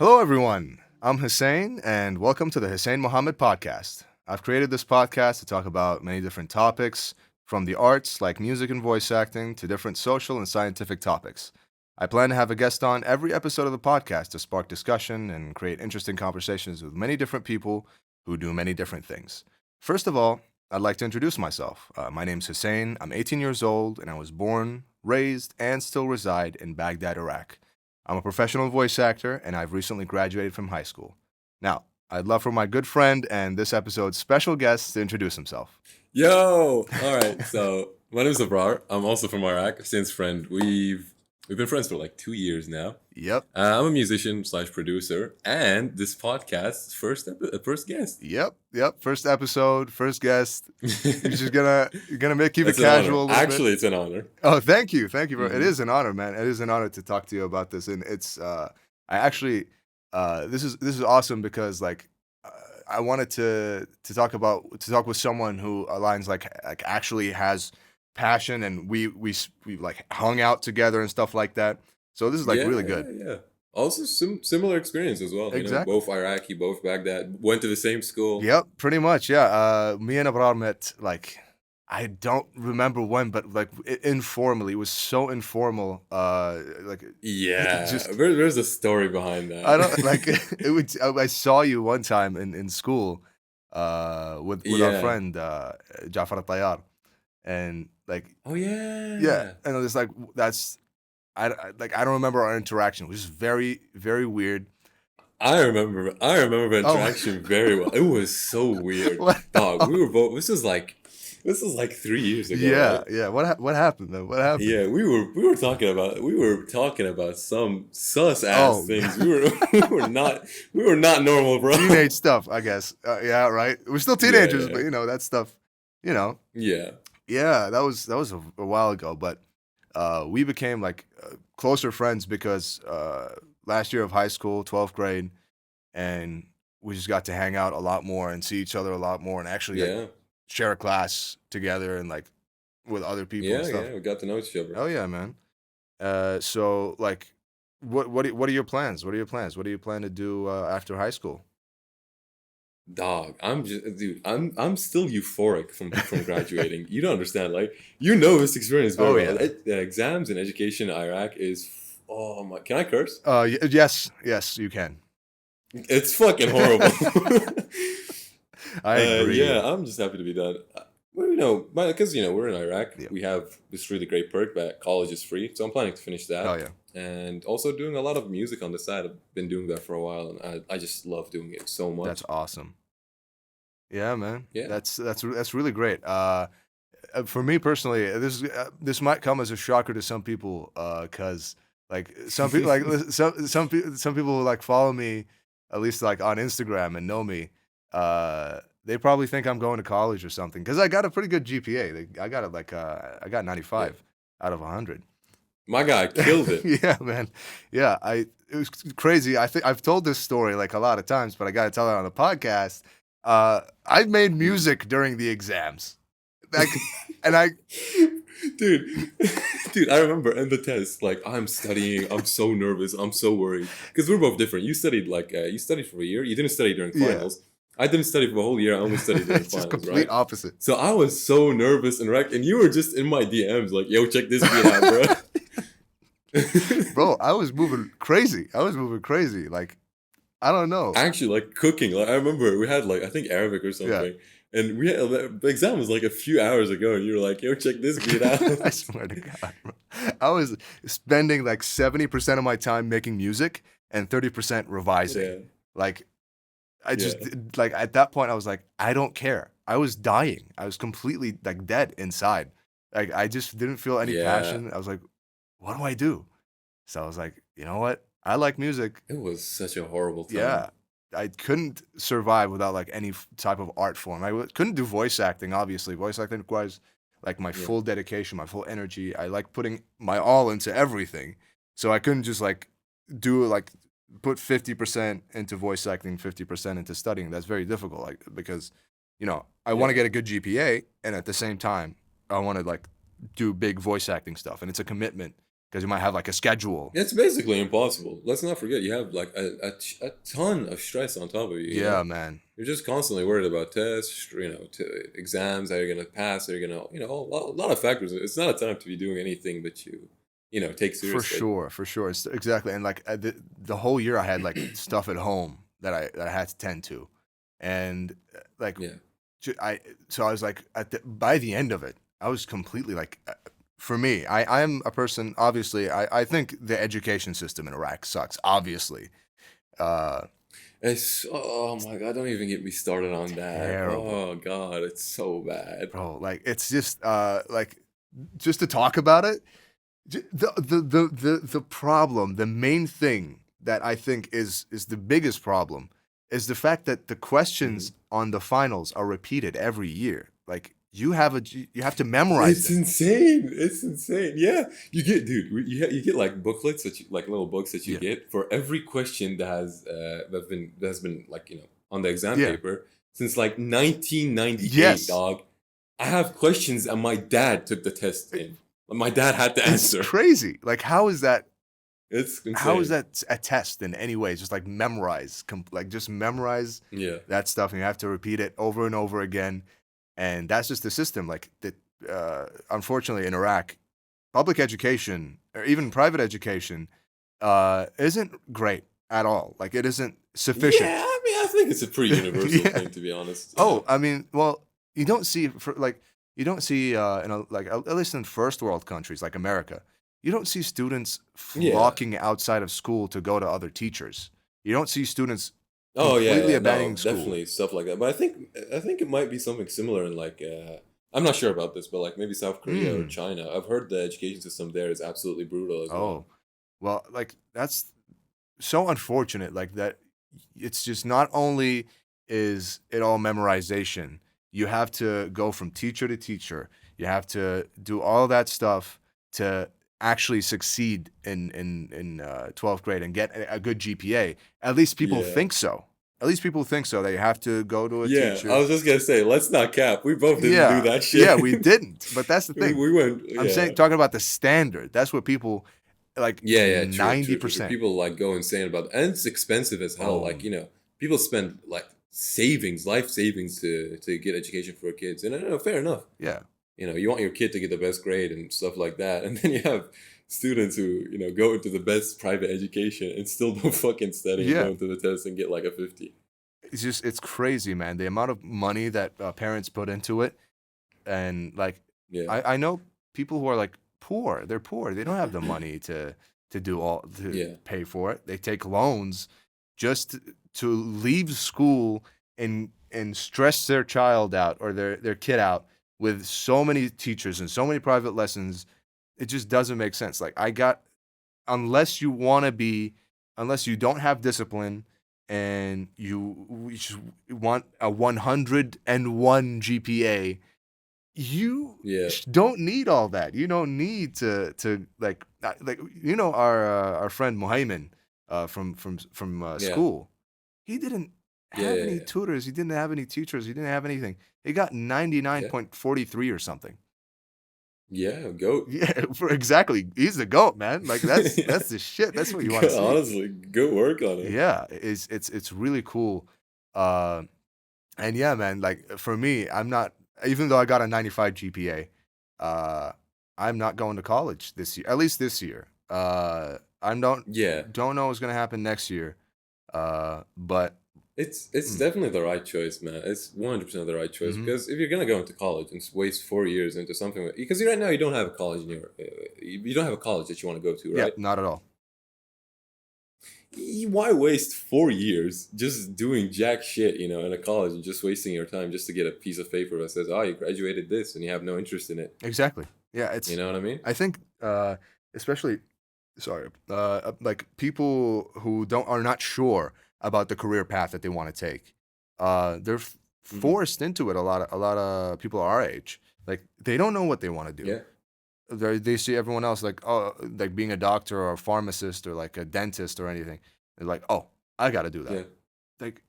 Hello, everyone. I'm Hussein, and welcome to the Hussein Mohammed podcast. I've created this podcast to talk about many different topics, from the arts like music and voice acting to different social and scientific topics. I plan to have a guest on every episode of the podcast to spark discussion and create interesting conversations with many different people who do many different things. First of all, I'd like to introduce myself. My name's Hussein. I'm 18 years old, and I was born, raised, and still reside in Baghdad, Iraq. I'm a professional voice actor, and I've recently graduated from high school. Now, I'd love for my good friend and this episode's special guest to introduce himself. Yo! All right. So my name is Abrar. I'm also from Iraq. Since friend, we've been friends for like 2 years now. Yep, I'm a musician slash producer, and this podcast's first guest. yep. First episode, first guest. You're just gonna keep it It's an casual a honor. little Actually, bit. it's an honor. Oh, thank you, bro. It hmm is an honor, man. It is an honor to talk to you about this, and I actually, this is awesome because uh, I wanted to talk with someone who aligns like actually has passion, and we like hung out together and stuff like that. So this is like Yeah, really yeah, good. yeah. Also, similar experience as well. Exactly. Both Iraqi, both Baghdad. Went to the same school. Yep, pretty much. Yeah. Me and Abrar met like I don't remember when, but like informally. It was so informal. Like Yeah, just there's a story behind I don't that. like it. Would I saw you one time in school, with our Yeah. friend Jafar Tayar, and like Oh yeah, yeah. and it's like that's like I don't remember our interaction. It was just very very weird. I remember the Oh, interaction very well. It was so weird. what? Dog, we were both this was like 3 years ago, Yeah, right? yeah. What happened though? What happened? Yeah, we were talking about some sus ass Oh, things. We were not normal, bro. teenage stuff, I guess. Yeah, right. We're still Yeah, teenagers, but yeah. that stuff. You know, Yeah. yeah, that was a while ago, but we became like closer friends because last year of high school, 12th grade, and we just got to hang out a lot more and see each other a lot more, and actually like Yeah. share a class together and like with other people and Yeah, stuff. yeah. We got to know each other. Oh yeah, man. So like, what are your plans? What are your plans? What do you plan to do after high school? Dog, I'm still euphoric from graduating. You don't understand, like this experience very Oh well. yeah. The exams and education in Iraq is, oh my, can I curse? Yes, yes, you can. It's fucking horrible. I Yeah, agree. I'm just happy to be done. Well, because we're in Iraq, Yeah. we have this really great perk that college is free. So I'm planning to finish Oh that, yeah. and also doing a lot of music on the side. I've been doing that for a while, and I just love doing it so That's much. awesome. Yeah, man. Yeah. That's really great. For me personally, this might come as a shocker to some people, cause like some people like some people who like follow me, at least like on Instagram and know me. They probably think I'm going to college or something, cause I got a pretty good GPA. I got it like I got Yeah, 95 out of 100. my guy killed it. Yeah, man. Yeah, it was crazy. I think I've told this story like a lot of times, but I got to tell it on the podcast. I made music during the exams. Like, and I dude, dude, I remember in the test, like I'm studying, I'm so nervous, I'm so worried because we're both different. You studied for a year, you didn't study during yeah, finals. I didn't study for a whole year, I only studied during it's just finals, complete right? opposite. So I was so nervous and wrecked, and you were just in my DMs like, yo, check this beat out, bro. Bro, I was moving crazy. I was moving crazy. Like, I don't know. Actually, like cooking, like I remember we had like I think Arabic or Yeah. something, and we had the exam was like a few hours ago, and you were like, yo, check this beat out. I swear to God, bro. I was spending like 70% of my time making music and 30% revising. Yeah, Like, I yeah, just like at that point I was like, I don't care. I was dying. I was completely like dead inside. Like I just didn't feel any yeah. passion. I was like, what do I do? So I was like, you know what? I like music. It was such a horrible time. Yeah. I couldn't survive without like any type of art form. Couldn't do voice acting, obviously. Voice acting requires like my Yeah, full dedication, my full energy. I like putting my all into everything. So I couldn't just like do like put 50% into voice acting, 50% into studying. That's very difficult, like because I want to yeah, get a good GPA, and at the same time I want to like do big voice acting stuff, and it's a commitment. because you might have like a schedule. It's basically impossible. Let's not forget you have like a ton of stress on top of you. You know, Yeah, man. you're just constantly worried about tests, exams, how you're gonna pass, how you're gonna, a lot of factors. It's not a time to be doing anything that you take For seriously. sure, for sure. It's exactly, and like the whole year I had like stuff at home that I had to tend to, and like Yeah. I so I was like by the end of it, I was completely like for me, I'm a person obviously I think the education system in Iraq sucks, obviously. Uh It's oh my god, don't even get me started on that. Terrible, Oh god, it's so bad. bro. Like it's just like just to talk about it, the problem, the main thing that I think is the biggest problem is the fact that the questions Mhm. on the finals are repeated every year. Like you have to memorize It's them. insane. It's insane. Yeah, you get, dude. You get like booklets that like little books that you Yeah. get for every question that has been like on the exam Yeah. paper since like 1998, Yes. dog. I have questions and my dad took the test It- in. My dad had to It's answer. crazy. Like It's how is insane. that a test in any way? Just like memorize, like just memorize Yeah. that stuff, and you have to repeat it over and over again. And that's just the system. Like that, unfortunately, in Iraq, public education or even private education isn't great at all. Like it isn't Yeah, sufficient. I mean, I think it's a pretty universal Yeah. thing, to be honest. Oh, I mean, well, you don't see for like you don't see in a, like at least in first world countries like America, you don't see students Yeah. flocking outside of school to go to other teachers. You don't see students Oh yeah, completely yeah, abandoning no, school. definitely stuff like that. But I think it might be something similar in like I'm not sure about this, but like maybe South Korea or Mm. China. I've heard the education system there is absolutely brutal as well. Oh, well, like that's so unfortunate. Like that, it's just not only is it all memorization, you have to go from teacher to teacher. You have to do all that stuff to actually succeed in 12th grade and get a good GPA. At least people Yeah. think so. At least people think so. They have to go to a Yeah, I teacher. was just gonna say, let's not cap. We both didn't do Yeah, that yeah, shit. we didn't. But that's the we, thing. we went, I'm yeah. saying talking about the standard. That's what people like Yeah, yeah, true, ninety true, true, true. percent. People like go insane about it. And it's expensive as hell. Oh, Like, people spend like savings, life savings to get education for kids. And I know, fair enough. yeah. You want your kid to get the best grade and stuff like that. And then you have students who, go into the best private education and still don't fucking study and go Yeah. into the test and get like a 50. It's crazy, man. The amount of money that parents put into it, and like Yeah. I know people who are like poor. They're poor. They don't have the money to Yeah. pay for it. They take loans just to leave school and stress their child out or their kid out with so many teachers and so many private lessons. It just doesn't make sense. Like I got unless you want to be unless you don't have discipline and you just want a 101 GPA, you Yeah. don't need all that. You don't need to like our friend Mohaimin from Yeah. school. He didn't Yeah. have Yeah. any Yeah. tutors. He didn't have any teachers. He didn't have anything. He got Yeah. 99.43 or something. Yeah. Go. Yeah, for exactly. He's the goat, man. Like that's the shit. That's what you want to see. Honestly, good work on him. Yeah, it's really cool. Uh, and yeah, man, like for me, I'm not even though I got a 95 GPA, uh, I'm not going to college this year. At least this year. I Yeah. don't know what's gonna happen next year. But It's mm, definitely the right choice, man. It's 100% the right choice mhm. because if you're gonna go into college and waste 4 years into something, because right now you don't have a college you don't have a college that you want to go to, Yeah, right? not at all. Why waste 4 years just doing jack shit, in a college and just wasting your time just to get a piece of paper that says, "Oh, you graduated this," and you have no interest in it. Exactly. Yeah, You it's know what I mean? I think especially sorry, like people who don't are not sure about the career path that they want to take. They're Hmm. forced into it. A lot of people our age, like they don't know what they want to do. Yeah, They see everyone else like oh like being a doctor or a pharmacist or like a dentist or anything. They're like oh I got to do that. yeah, Like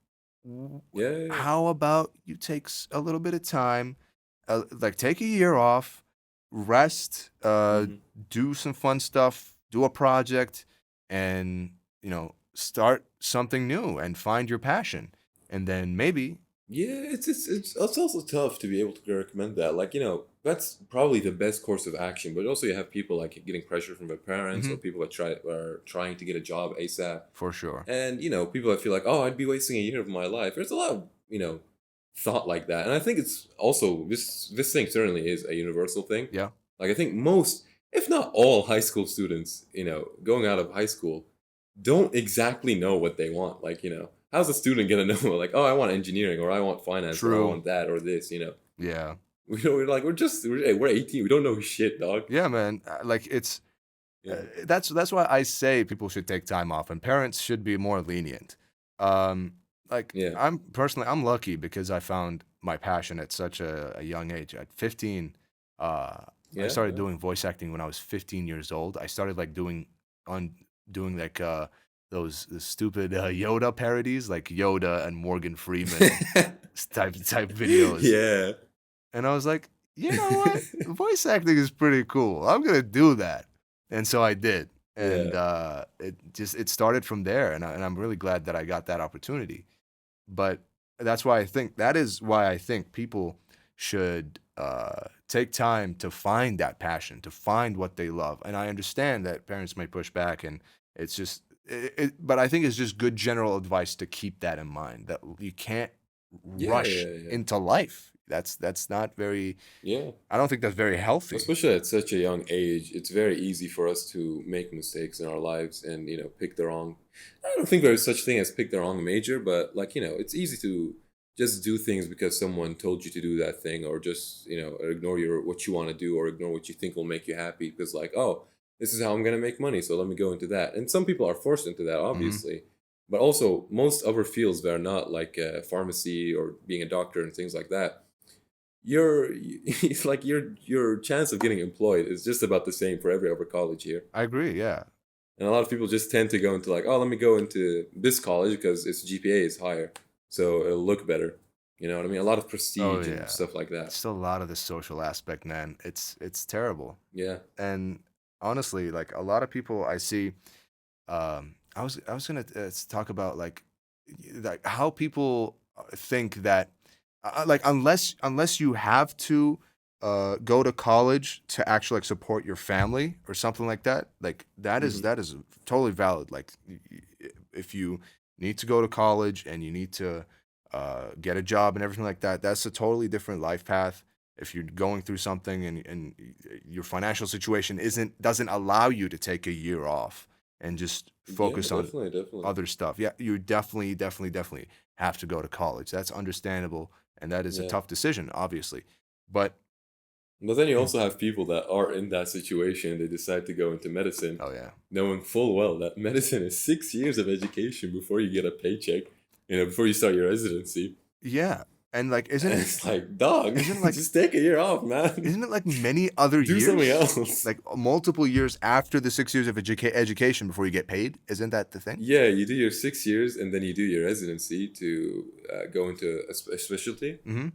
w- yeah, yeah, yeah. how about you take a little bit of time, like take a year off, rest, Hmm. do some fun stuff do a project and, start something new and find your passion. And then maybe, Yeah, it's also tough to be able to recommend that. Like, that's probably the best course of action. But also, you have people like getting pressure from their parents, or mhm, people that are trying to get a job ASAP, for sure. and people that feel like, oh, I'd be wasting a year of my life. There's a lot of thought like that, and I think it's also this thing certainly is a universal thing. Yeah. Like, I think most, if not all, high school students, going out of high school, don't exactly know what they want. Like, how's a student gonna know? Like, oh, I want engineering, or I want finance, or I True. want that, or this. Yeah. We're like, we're 18. We don't know shit, dog. Yeah, man. Like it's Yeah, that's why I say people should take time off and parents should be more lenient. Um, like yeah, I'm lucky because I found my passion at such a young age. At 15, I yeah, started yeah. doing voice acting when I was 15 years old. I started like on doing like those the stupid Yoda parodies, like Yoda and Morgan Freeman type videos. Yeah. And I was like, you know what? Voice acting is pretty cool. I'm gonna do that. And so I did. Yeah. And it started from there. And I'm really glad that I got that opportunity. But that is why I think people should take time to find that passion, to find what they love. And I understand that parents may push back, and it's just, but I think it's just good general advice to keep that in mind that you can't Yeah, rush yeah, yeah. into life. That's not very. Yeah. I don't think that's very healthy. Especially at such a young age, it's very easy for us to make mistakes in our lives and, pick the wrong. I don't think there's such thing as pick the wrong major, but like, it's easy to just do things because someone told you to do that thing, or just, ignore what you want to do, or ignore what you think will make you happy because, like, oh, this is how I'm going to make money, so let me go into that. And some people are forced into that, Hmm. obviously. But also, most other fields that are not like pharmacy or being a doctor and things like that, it's like your chance of getting employed is just about the same for every other college here. I agree. Yeah. And a lot of people just tend to go into like, oh, let me go into this college because its GPA is higher, so it'll look better. You know what I mean? A lot of Oh prestige and yeah. stuff like that. Still a lot of the social aspect, man. It's terrible. Yeah, And honestly, like a lot of people I see, I was gonna talk about like how people think that like unless you have to go to college to actually like support your family or something like that, like hmm, that is totally valid. Like if you need to go to college and you need to get a job and everything like that, that's a totally different life path. If you're going through something and your financial situation doesn't allow you to take a year off and just yeah, focus on definitely, definitely, other stuff. Yeah, you definitely have to go to college. That's understandable, and that is a yeah. tough decision, obviously. But But then you also have people that are in that situation. They decide to go into medicine, oh yeah, knowing full well that medicine is 6 years of education before you get a paycheck. Before you start your residency. yeah, and like, And it's like, dog, isn't it like just take a year off, man. isn't it like many other Do something years, else. like multiple years after the 6 years of education before you get paid? Isn't that the thing? Yeah, you do your 6 years and then you do your residency to go into a specialty. Mm-hmm.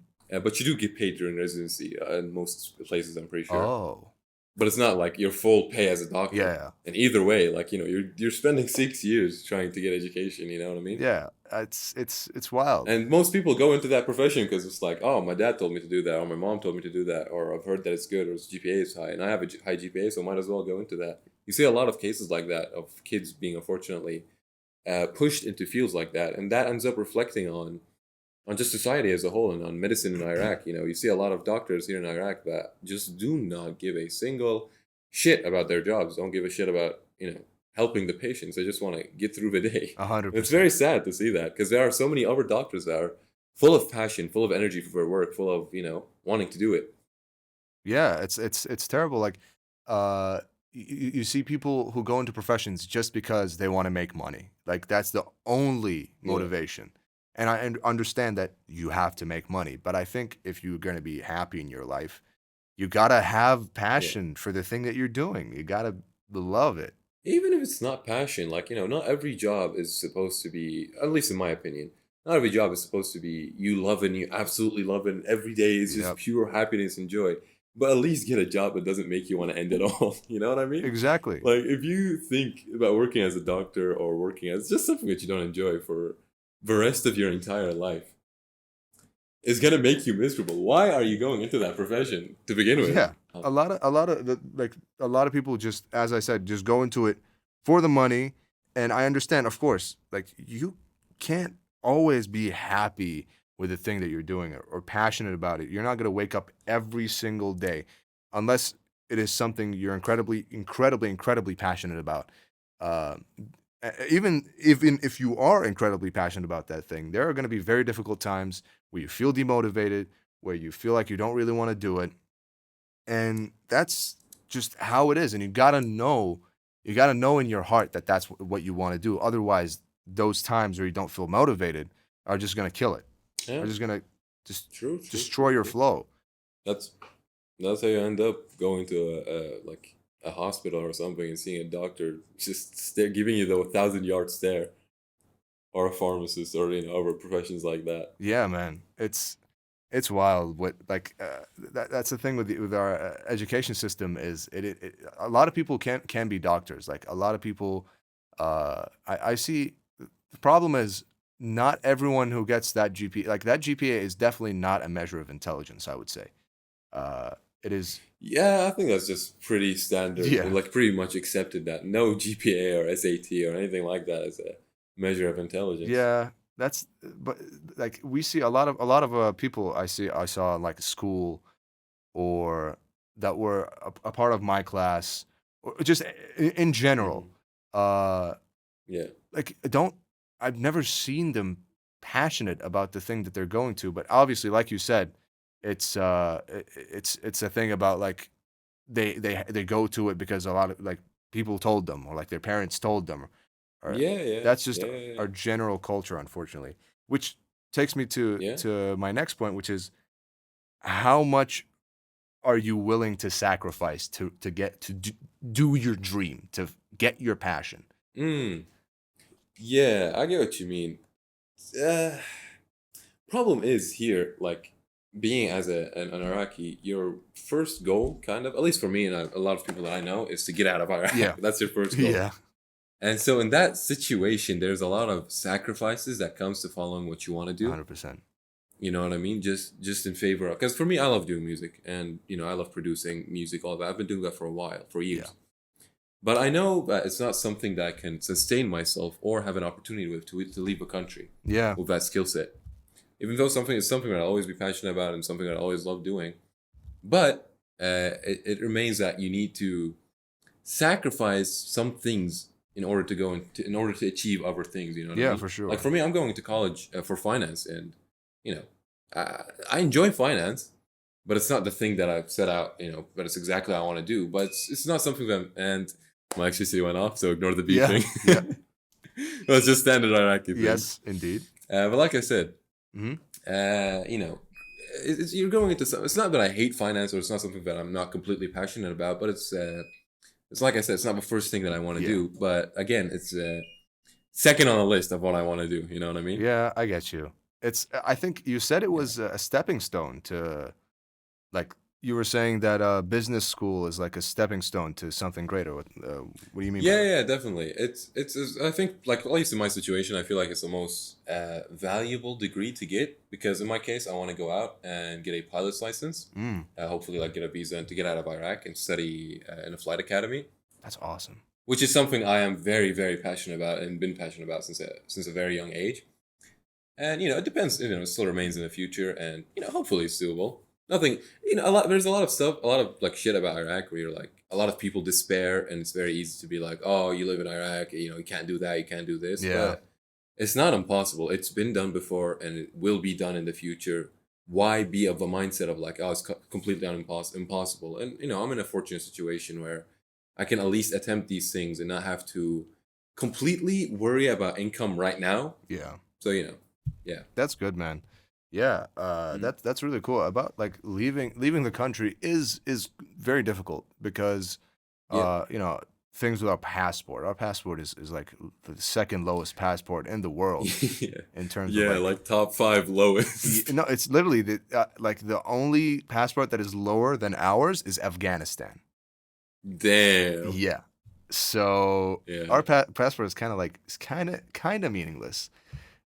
But you do get paid during residency in most places, I'm pretty sure. Oh, But it's not like your full pay as a doctor. yeah, And either way, like, you're spending 6 years trying to get education, you know what I mean? yeah. It's wild. And most people go into that profession because it's like, oh, my dad told me to do that, or my mom told me to do that, or I've heard that it's good, or its GPA is high, and I have a high GPA, so might as well go into that. You see a lot of cases like that of kids being unfortunately pushed into fields like that, and that ends up reflecting on just society as a whole and on medicine in Iraq. You see a lot of doctors here in Iraq that just do not give a single shit about their jobs. Don't give a shit about helping the patients. They just want to get through the day. A hundred And it's very percent. sad to see that because there are so many other doctors that are full of passion, full of energy for their work, full of wanting to do it. Yeah, it's terrible. Like, uh, you see people who go into professions just because they want to make money. Like that's the only Yeah, motivation. And I understand that you have to make money, but I think if you're going to be happy in your life, you gotta have yeah. passion for the thing that you're doing. You gotta love it. Even if it's not passion, like, not every job is supposed to be, at least in my opinion, not every job is supposed to be you love it and you absolutely love it and every day is just Yep. pure happiness and joy. but at least get a job that doesn't make you want to end it all. You know what I mean? Exactly. Like if you think about working as a doctor or working as just something that you don't enjoy for the rest of your entire life, it's gonna make you miserable. Why are you going into that profession to begin with? Yeah. A lot of people just, as I said, just go into it for the money. And I understand, of course, like you can't always be happy with the thing that you're doing or passionate about it. You're not gonna wake up every single day unless it is something you're incredibly passionate about. Uh, even if you are incredibly passionate about that thing, there are going to be very difficult times where you feel demotivated, where you feel like you don't really want to do it, and that's just how it is. And you got to know in your heart that that's what you want to do. Otherwise, those times where you don't feel motivated are just going to kill it. Yeah, Are just going to just true, true, destroy true, your true. flow. That's that's how you end up going to a like a hospital or something and seeing a doctor just stare, giving you the 1,000 yard stare, or a pharmacist, or other professions like that. Yeah, man. It's wild what like that's the thing with with our education system is a lot of people can be doctors. Like a lot of people I see the problem is not everyone who gets that GPA, like that GPA is definitely not a measure of intelligence, I would say. Uh it is. Yeah, I think that's just pretty standard and Yeah. like pretty much accepted that no GPA or SAT or anything like that is a measure of intelligence. Yeah, that's but like we see a lot of people I saw in like school or that were a part of my class or just in general Hmm. uh Yeah. like don't I've never seen them passionate about the thing that they're going to, but obviously like you said it's a thing about like they go to it because a lot of like people told them or like their parents told them or Yeah, yeah, that's just yeah, yeah, yeah. our general culture, unfortunately, which takes me Yeah. to my next point, which is how much are you willing to sacrifice to get to do your dream, to get your passion? Mm. Yeah, I get what you mean. Uh, Problem is here, like being as an Iraqi, your first goal, kind of, at least for me and a lot of people that I know, is to get out of Iraq. Yeah. That's your first goal. Yeah. And so in that situation, there's a lot of sacrifices that comes to following what you want to do. 100%. You know what I mean? Just in favor of, because for me, I love doing music, and I love producing music, all that. I've been doing that for a while, for Yeah. years. But I know that it's not something that I can sustain myself or have an opportunity with to leave a country Yeah. with that skill set. Even though something is something that I'll always be passionate about and something that I always love doing, but it remains that you need to sacrifice some things in order to achieve other things. You know what I Yeah, mean? for Like sure. for me, I'm going to college for finance, and you know, I enjoy finance, but it's not the thing that I've set out. But it's exactly what I want to do. But it's not something that. And my electricity went off, so ignore the Yeah. beeping. Yeah. Well, it's just standard Iraqi things. Yes, indeed. But like I said, Mhm. you know, you're going into some. It's not that I hate finance, or it's not something that I'm not completely passionate about, but it's like I said, it's not the first thing that I want to Yeah. do. But again, it's second on the list of what I want to do. You know what I mean? Yeah, I get you. I think you said it Yeah. was a stepping stone to like you were saying that business school is like a stepping stone to something greater. What do you mean by Yeah, that? yeah, definitely. It's I think, like, at least in my situation, I feel like it's the most valuable degree to get, because in my case, I want to go out and get a pilot's license. Mm, Hopefully, like, get a visa and to get out of Iraq and study in a flight academy, that's awesome. which is something I am very, very passionate about and been passionate about since a very young age. And it depends. It still remains in the future, and hopefully it's doable. Nothing. A lot. There's a lot of stuff. A lot of like shit about Iraq where you're like, a lot of people despair, and it's very easy to be like, oh, you live in Iraq. You can't do that. You can't do this. Yeah. But it's not impossible. It's been done before, and it will be done in the future. Why be of a mindset of like, oh, it's completely impossible? And I'm in a fortunate situation where I can at least attempt these things and not have to completely worry about income right now. Yeah. So yeah. That's good, man. Yeah, Mhm. that's really cool. About like leaving the country is very difficult because Yeah. you know things with our passport. Our passport is like the second lowest passport in the world Yeah, in terms of yeah, like like top five lowest. no, it's literally like the only passport that is lower than ours is Afghanistan. Damn. Yeah. So Yeah, our passport is kind of like it's kind of meaningless.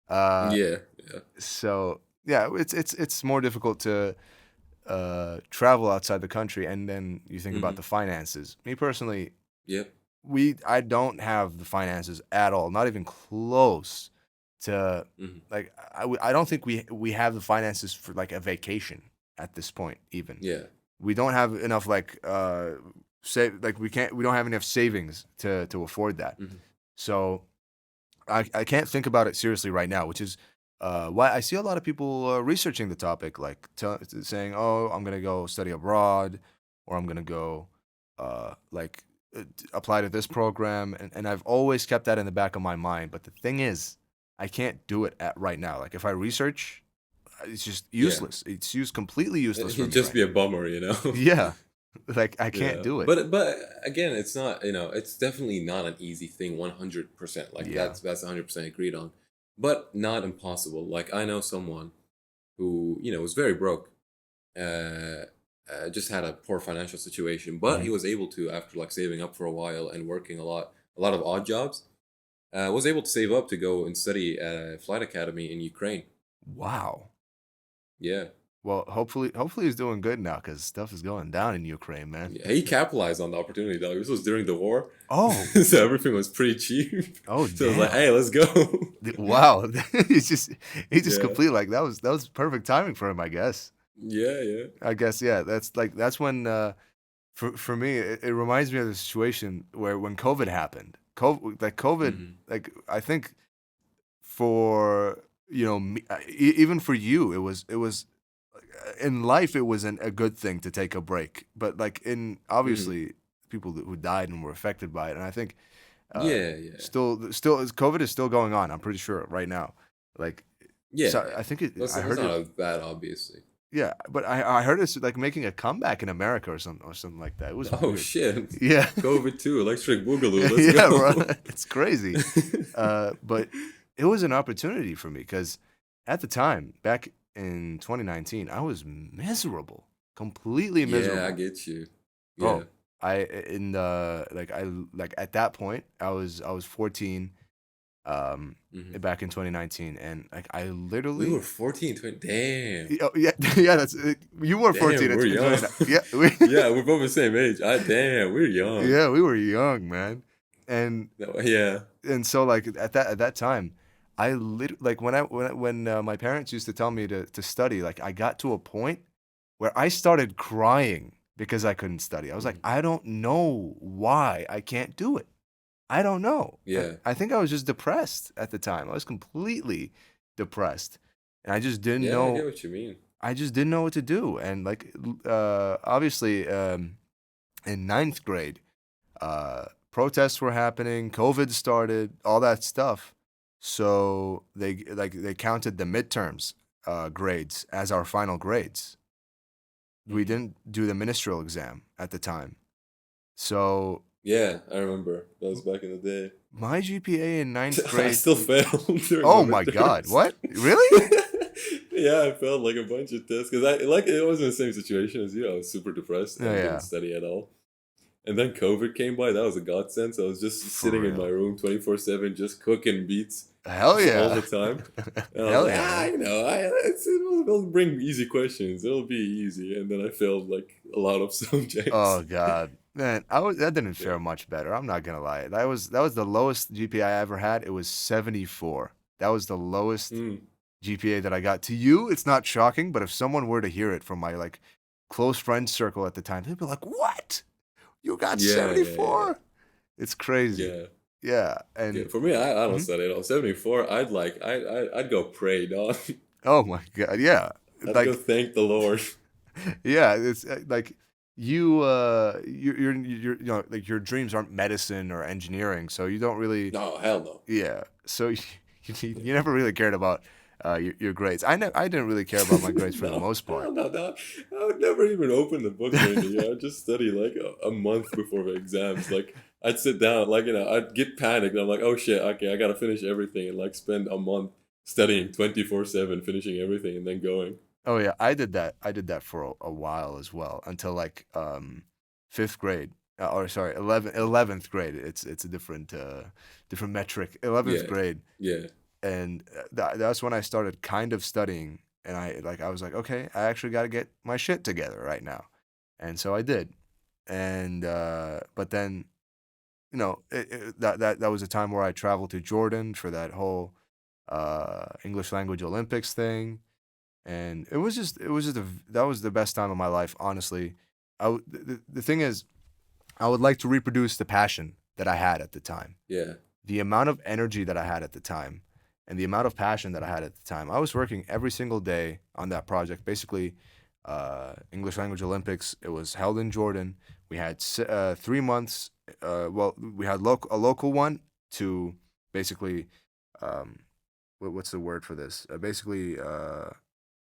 Uh, yeah, yeah. so yeah, it's more difficult to travel outside the country, and then you think about Mm-hmm. the finances. Me personally, Yep. I don't have the finances at all, not even close to Mm-hmm. like I don't think we have the finances for like a vacation at this point even. Yeah. We don't have enough like save like we don't have enough savings to afford that. Mm-hmm. So I can't think about it seriously right now, which is why I see a lot of people researching the topic, like saying, "Oh, I'm gonna go study abroad, or I'm gonna go like apply to this program," and I've always kept that in the back of my mind. But the thing is, I can't do it at right now. Like if I research, it's just Yeah. useless. It's completely useless for It'd me just right be a now. bummer, you know. Yeah, like I can't Yeah, do it. but again, it's not, it's definitely not an easy thing. 100%, like Yeah. that's 100% agreed on, but not impossible. Like I know someone who was very broke, uh, just had a poor financial situation, but Hmm. he was able to, after like saving up for a while and working a lot of odd jobs, was able to save up to go and study at a flight academy in Ukraine. Wow. Yeah. Well, hopefully he's doing good now because stuff is going down in Ukraine, man. Yeah, he capitalized on the opportunity, dog. This was during the war, Oh, so everything was pretty cheap. oh, So I was like, damn. "Hey, let's go." Wow. He just Yeah, completely like that was perfect timing for him, I guess. yeah, yeah. I guess yeah. That's when for me it reminds me of the situation where when COVID happened. COVID Hmm. like I think for me, even for you it was in life it wasn't a good thing to take a break, but like in Hmm. obviously people who died and were affected by it, and I think uh, Yeah, yeah, still COVID is still going on. I'm pretty sure right now. Like, yeah, so yeah. I think That's I that's heard not it. as bad, obviously. Yeah, but I heard it's like making a comeback in America or something like that. It was Oh weird. shit, Yeah, COVID too, Electric Boogaloo. Let's yeah, bro, go. it's crazy. But it was an opportunity for me because at the time, back in 2019, I was miserable, completely Yeah, I miserable, get you. Yeah. bro. I in the like at that point, I was 14, Hmm. back in 2019, and like I We were literally, 14, 20. Damn, oh, yeah, yeah, that's you were 14 damn, we're in young. 29. Yeah, Yeah, we're both the same age. Damn, we're young. yeah, we were young, man, and No, yeah. so like at that time, like when my parents used to tell me to study, like I got to a point where I started crying because I couldn't study. I was like, Mhm. I don't know why I can't do it. I don't know. And Yeah. I think I was just depressed at the time. I was completely depressed, and I just didn't Yeah, I get know. what you mean. I just didn't know what to do. And like, obviously, in ninth grade, protests were happening, COVID started, all that stuff. So they counted the midterms grades as our final grades. We Hmm. didn't do the ministerial exam at the time. So Yeah, I remember. That was back in the day. my GPA in ninth I grade. still failed during my Oh my God! midterms. What? Really? Yeah, I failed like a bunch of tests because I like it was in the same situation as you. I was super depressed Oh and didn't yeah, study at all. And then COVID came by. That was a godsend. So I was just for sitting in my real. room 24/7, just cooking beats Hell all the yeah. time. And I was Hell like, yeah, man. it'll bring easy questions. It'll be easy. And then I failed like a lot of Oh subjects. God, man, that didn't Yeah. fare much better. I'm not gonna lie. That was the lowest GPA I ever had. It was 74. That was the lowest Mm. GPA that I got. To you, it's not shocking, but if someone were to hear it from my like close friend circle at the time, they'd be like, "What? You got Yeah, yeah, yeah, 74?" It's crazy. yeah. Yeah, Yeah, and for me, I don't mhm. study at all. 74, I'd go pray, dog. Oh my God, yeah, I'd go like thank the Lord. yeah, it's like like your dreams aren't medicine or engineering, so you don't really. No, hell no. Yeah. So you never really cared about your grades. I didn't really care about my grades for the No, most part. hell no, no. I would never even open the book or anything. I'd just study like a month before the exams. Like, I'd sit down, like, I'd get panicked. And I'm like, oh shit, okay, I gotta finish everything, and like spend a month studying 24/7, finishing everything, and then going. Oh yeah, I did that. I did that for a while as well until like fifth grade. Or sorry, 11th grade. It's a different metric. 11th Yeah, grade, yeah, and that's when I started kind of studying, and I was like, okay, I actually got to get my shit together right now, and so I did, and but then that was a time where I traveled to Jordan for that whole English language Olympics thing, and that was the best time of my life, honestly. The thing is, I would like to reproduce the passion that I had at the time, yeah, the amount of energy that I had at the time, and the amount of passion that I had at the time. I was working every single day on that project. Basically, English Language Olympics. It was held in Jordan. We had 3 months. Well, we had a local one to basically, um, what's the word for this? Basically,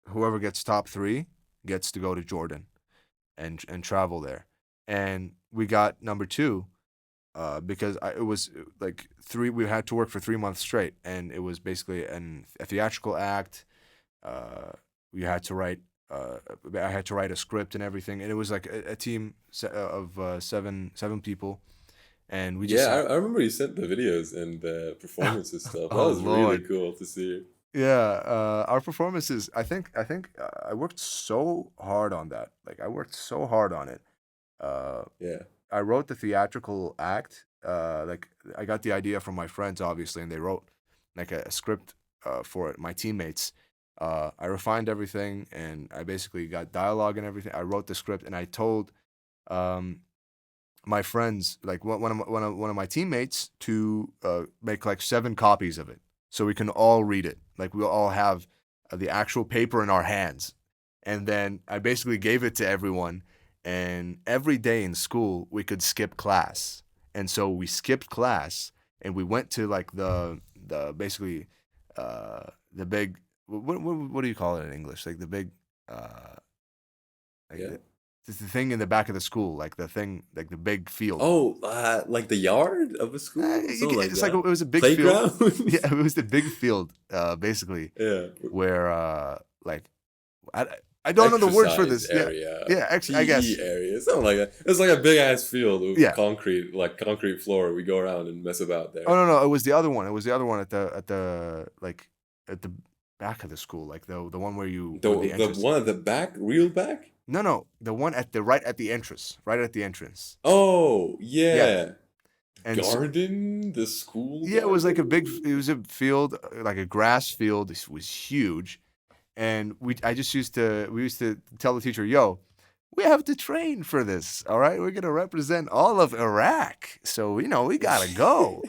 whoever gets top three gets to go to Jordan and travel there. And we got number two because it was like three. We had to work for 3 months straight, and it was basically a theatrical act. Uh, we had to write. I had to write a script and everything, and it was like a team of seven people, and we yeah. just I remember you sent the videos and the performances stuff. That oh was really Lord. cool to see. Yeah, our performances. I think I worked so hard on that. Like I worked so hard on it. Uh, Yeah, I wrote the theatrical act. Like I got the idea from my friends, obviously, and they wrote like a script for it. My teammates. I refined everything, and I basically got dialogue and everything. I wrote the script, and I told um, my friends, like one of my teammates, to make like 7 copies of it, so we can all read it. Like we'll all have the actual paper in our hands, and then I basically gave it to everyone. And every day in school, we could skip class, and so we skipped class, and we went to like the basically the big what do you call it in English? Like the big uh, like yeah. the thing in the back of the school, like the thing, like the big field. Oh, like the yard of a school, something like It's like it that. was a big field. Playground. Yeah, it was the big field, basically, Yeah, where like I, I don't know the words for exercise this. Yeah, area, yeah, I PE guess. area, something like that. It's like a big ass field with Yeah. concrete, like concrete floor. We go around and mess about Oh there. no, no, it was the other one. It was the other one at the like at the back of the school, like the one where you with the The entrance. one at the back, real back. No, no, the one at the right at the entrance, right at the entrance. Oh Yeah, yeah, and so, garden, the school yeah, it was like a big. garden. It was a field, like a grass field. It was huge, and we used to tell the teacher, "Yo, we have to train for this. All right, we're gonna represent all of Iraq, so we gotta go."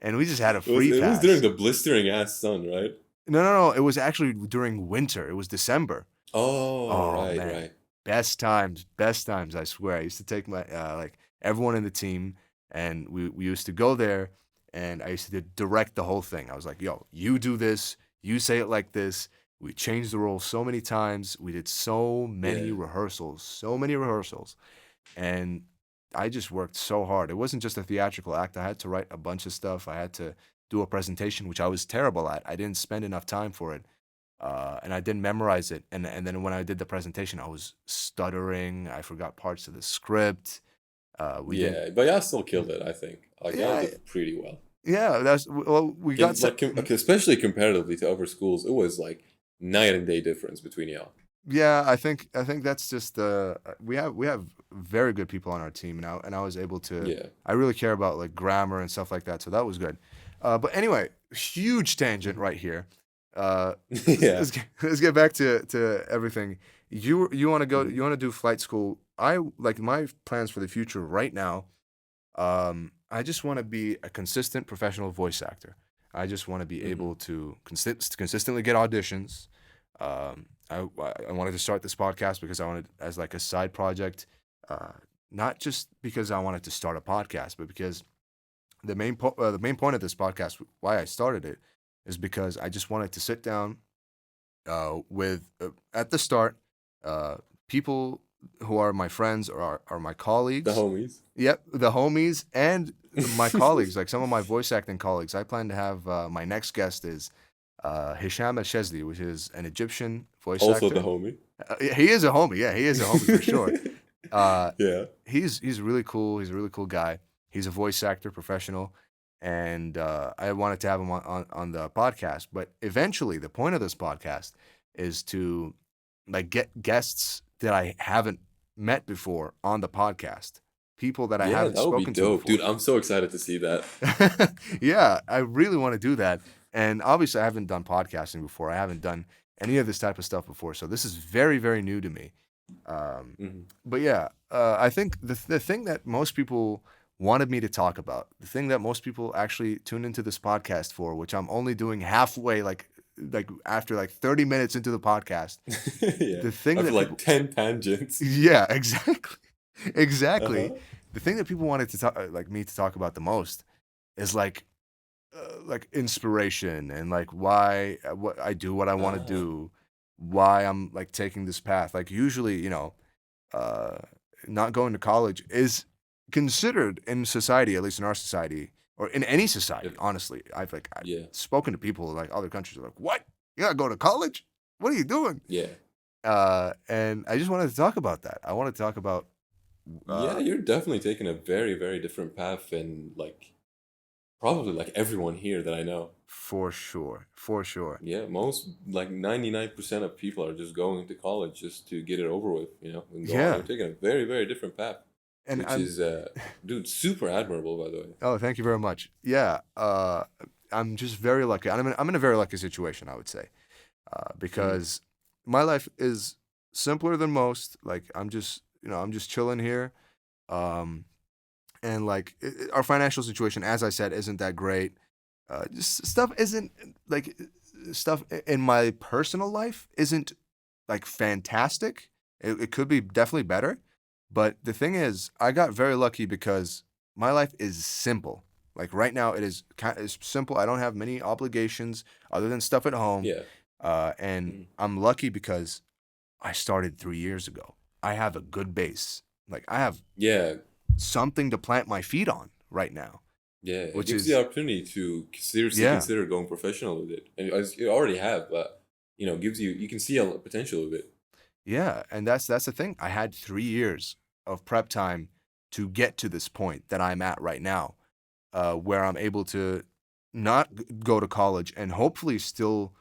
And we just had a free It was during pass. the blistering ass sun, right? No, no, no. It was actually during winter. It was December. Oh Oh right, man, right. best times, best times. I swear. I used to take my like everyone in the team, and we used to go there, and I used to direct the whole thing. I was like, "Yo, you do this. You say it like this." We changed the roles so many times. We did Yeah, so many rehearsals, and I just worked so hard. It wasn't just a theatrical act. I had to write a bunch of stuff. I had to do a presentation, which I was terrible at. I didn't spend enough time for it, and I didn't memorize it. And then when I did the presentation, I was stuttering. I forgot parts of the script. We didn't. yeah, but y'all still killed it. I think like y'all Yeah, did pretty well. yeah. That's well. We got. Like especially comparatively to other schools, it was like night and day difference between y'all. Yeah, I think that's just we have very good people on our team, and I was able to. Yeah, I really care about like grammar and stuff like that, so that was good. But anyway, huge tangent right here. yeah. Let's get back to everything. You want to go? Mhm. You want to do flight school? I like my plans for the future right now. I just want to be a consistent professional voice actor. I just want to be Mhm. able to consistently get auditions. I wanted to start this podcast because I wanted as like a side project, uh, not just because I wanted to start a podcast, but because the main point of this podcast, why I started it, is because I just wanted to sit down with at the start, uh, people. who are my friends or are my The colleagues. homies. Yep, the homies and my colleagues, like some of my voice acting colleagues. I plan to have my next guest is Hisham Shezli, which is an Egyptian voice Also the actor. homie. He is a homie. Yeah, he is a homie for sure. Uh, Yeah. he's really cool. He's a really cool guy. He's a voice actor professional, and I wanted to have him on the podcast. But eventually, the point of this podcast is to like get guests that I haven't met before on the podcast, people that I Yeah, haven't that would be spoken to dope. Dude, before. I'm so excited to see that. Yeah, I really want to do that. And obviously, I haven't done podcasting before. I haven't done any of this type of stuff before, so this is very, very new to me. Um, Mhm. but yeah, I think the thing that most people wanted me to talk about, the thing that most people actually tuned into this podcast for, which I'm only doing halfway, like after like 30 minutes into the podcast, Yeah. the thing After that like people, 10 tangents. yeah, exactly, exactly, Uh-huh. the thing that people wanted to talk, like me to talk about the most, is like inspiration and like why what I do what I want to Ah. do, why I'm like taking this path. Like usually, uh, not going to college is considered in society, at least in our society or in any society. If, Honestly, I've yeah. spoken to people like other countries are like, "What? You gotta go to college? What are you doing?" Yeah. And I just wanted to talk about that. I want to talk about Yeah, uh, you're definitely taking a very, very different path than like probably like everyone here that I know. for sure, for sure. Yeah, most like 99% of people are just going to college just to get it over with, and go on. You're Yeah, taking a very, very different path, and which I'm is dude, super admirable by the way. oh, thank you very much. Yeah, I'm just very lucky. I'm in a very lucky situation, I would say, Mhm. because my life is simpler than most. Like I'm just chilling here, um, and like our financial situation, as I said, isn't that great. Just stuff isn't like stuff in my personal life isn't like fantastic. It could be definitely better, but the thing is, I got very lucky because my life is simple. Like right now, it is kind of simple. I don't have many obligations other than stuff at home, Yeah. and Mhm. I'm lucky because I started 3 years ago. I have a good base. Like I have Yeah, something to plant my feet on right now, yeah. It which gives you is the opportunity to seriously yeah, consider going professional with it. And as you already have, but gives you can see a potential of it. yeah, and that's the thing. I had 3 years of prep time to get to this point that I'm at right now, where I'm able to not go to college and hopefully still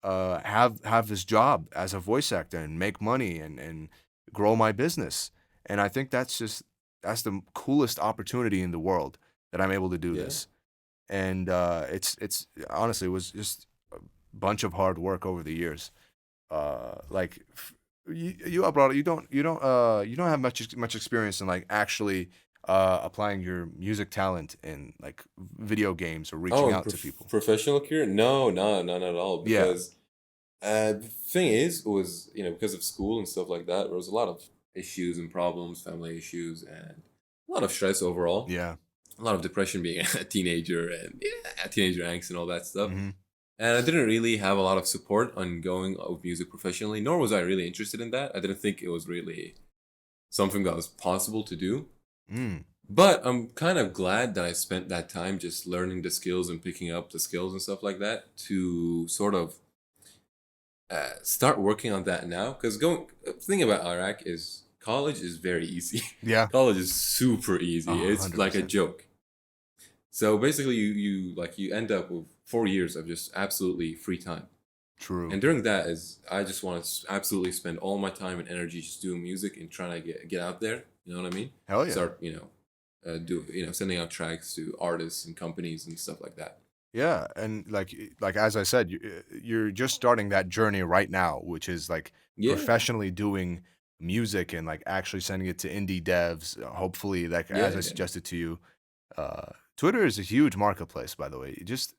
have this job as a voice actor and make money and grow my business. And I think that's the coolest opportunity in the world that I'm able to do Yeah. this. And it's honestly it was just a bunch of hard work over the years. Like you Abrar, you don't have much experience in like actually applying your music talent in like video games or Oh, reaching and out to people. professional career? No, no, no, not at all. Yeah. Because the thing is, was because of school and stuff like that, there was a lot of issues and problems, family issues, and a lot of stress overall. Yeah. A lot of depression being a teenager and teenager angst and all that stuff. Hmm. And I didn't really have a lot of support on going of music professionally, nor was I really interested in that. I didn't think it was really something that was possible to do. Mm. But I'm kind of glad that I spent that time just learning the skills and picking up the skills and stuff like that to sort of start working on that now. Because going thing about Iraq is college is very easy. Yeah. College is super A easy. It's hundred like a percent. joke. So basically, you end up with 4 years of just absolutely free time. True. And during that is I just want to absolutely spend all my time and energy just doing music and trying to get out there. You know what I mean? Hell yeah. Start do sending out tracks to artists and companies and stuff like that. Yeah, and like as I said, you're just starting that journey right now, which is like Yeah, professionally doing music and like actually sending it to indie devs. Hopefully, like yeah, as I yeah, suggested to you, Twitter is a huge marketplace. By the way, you just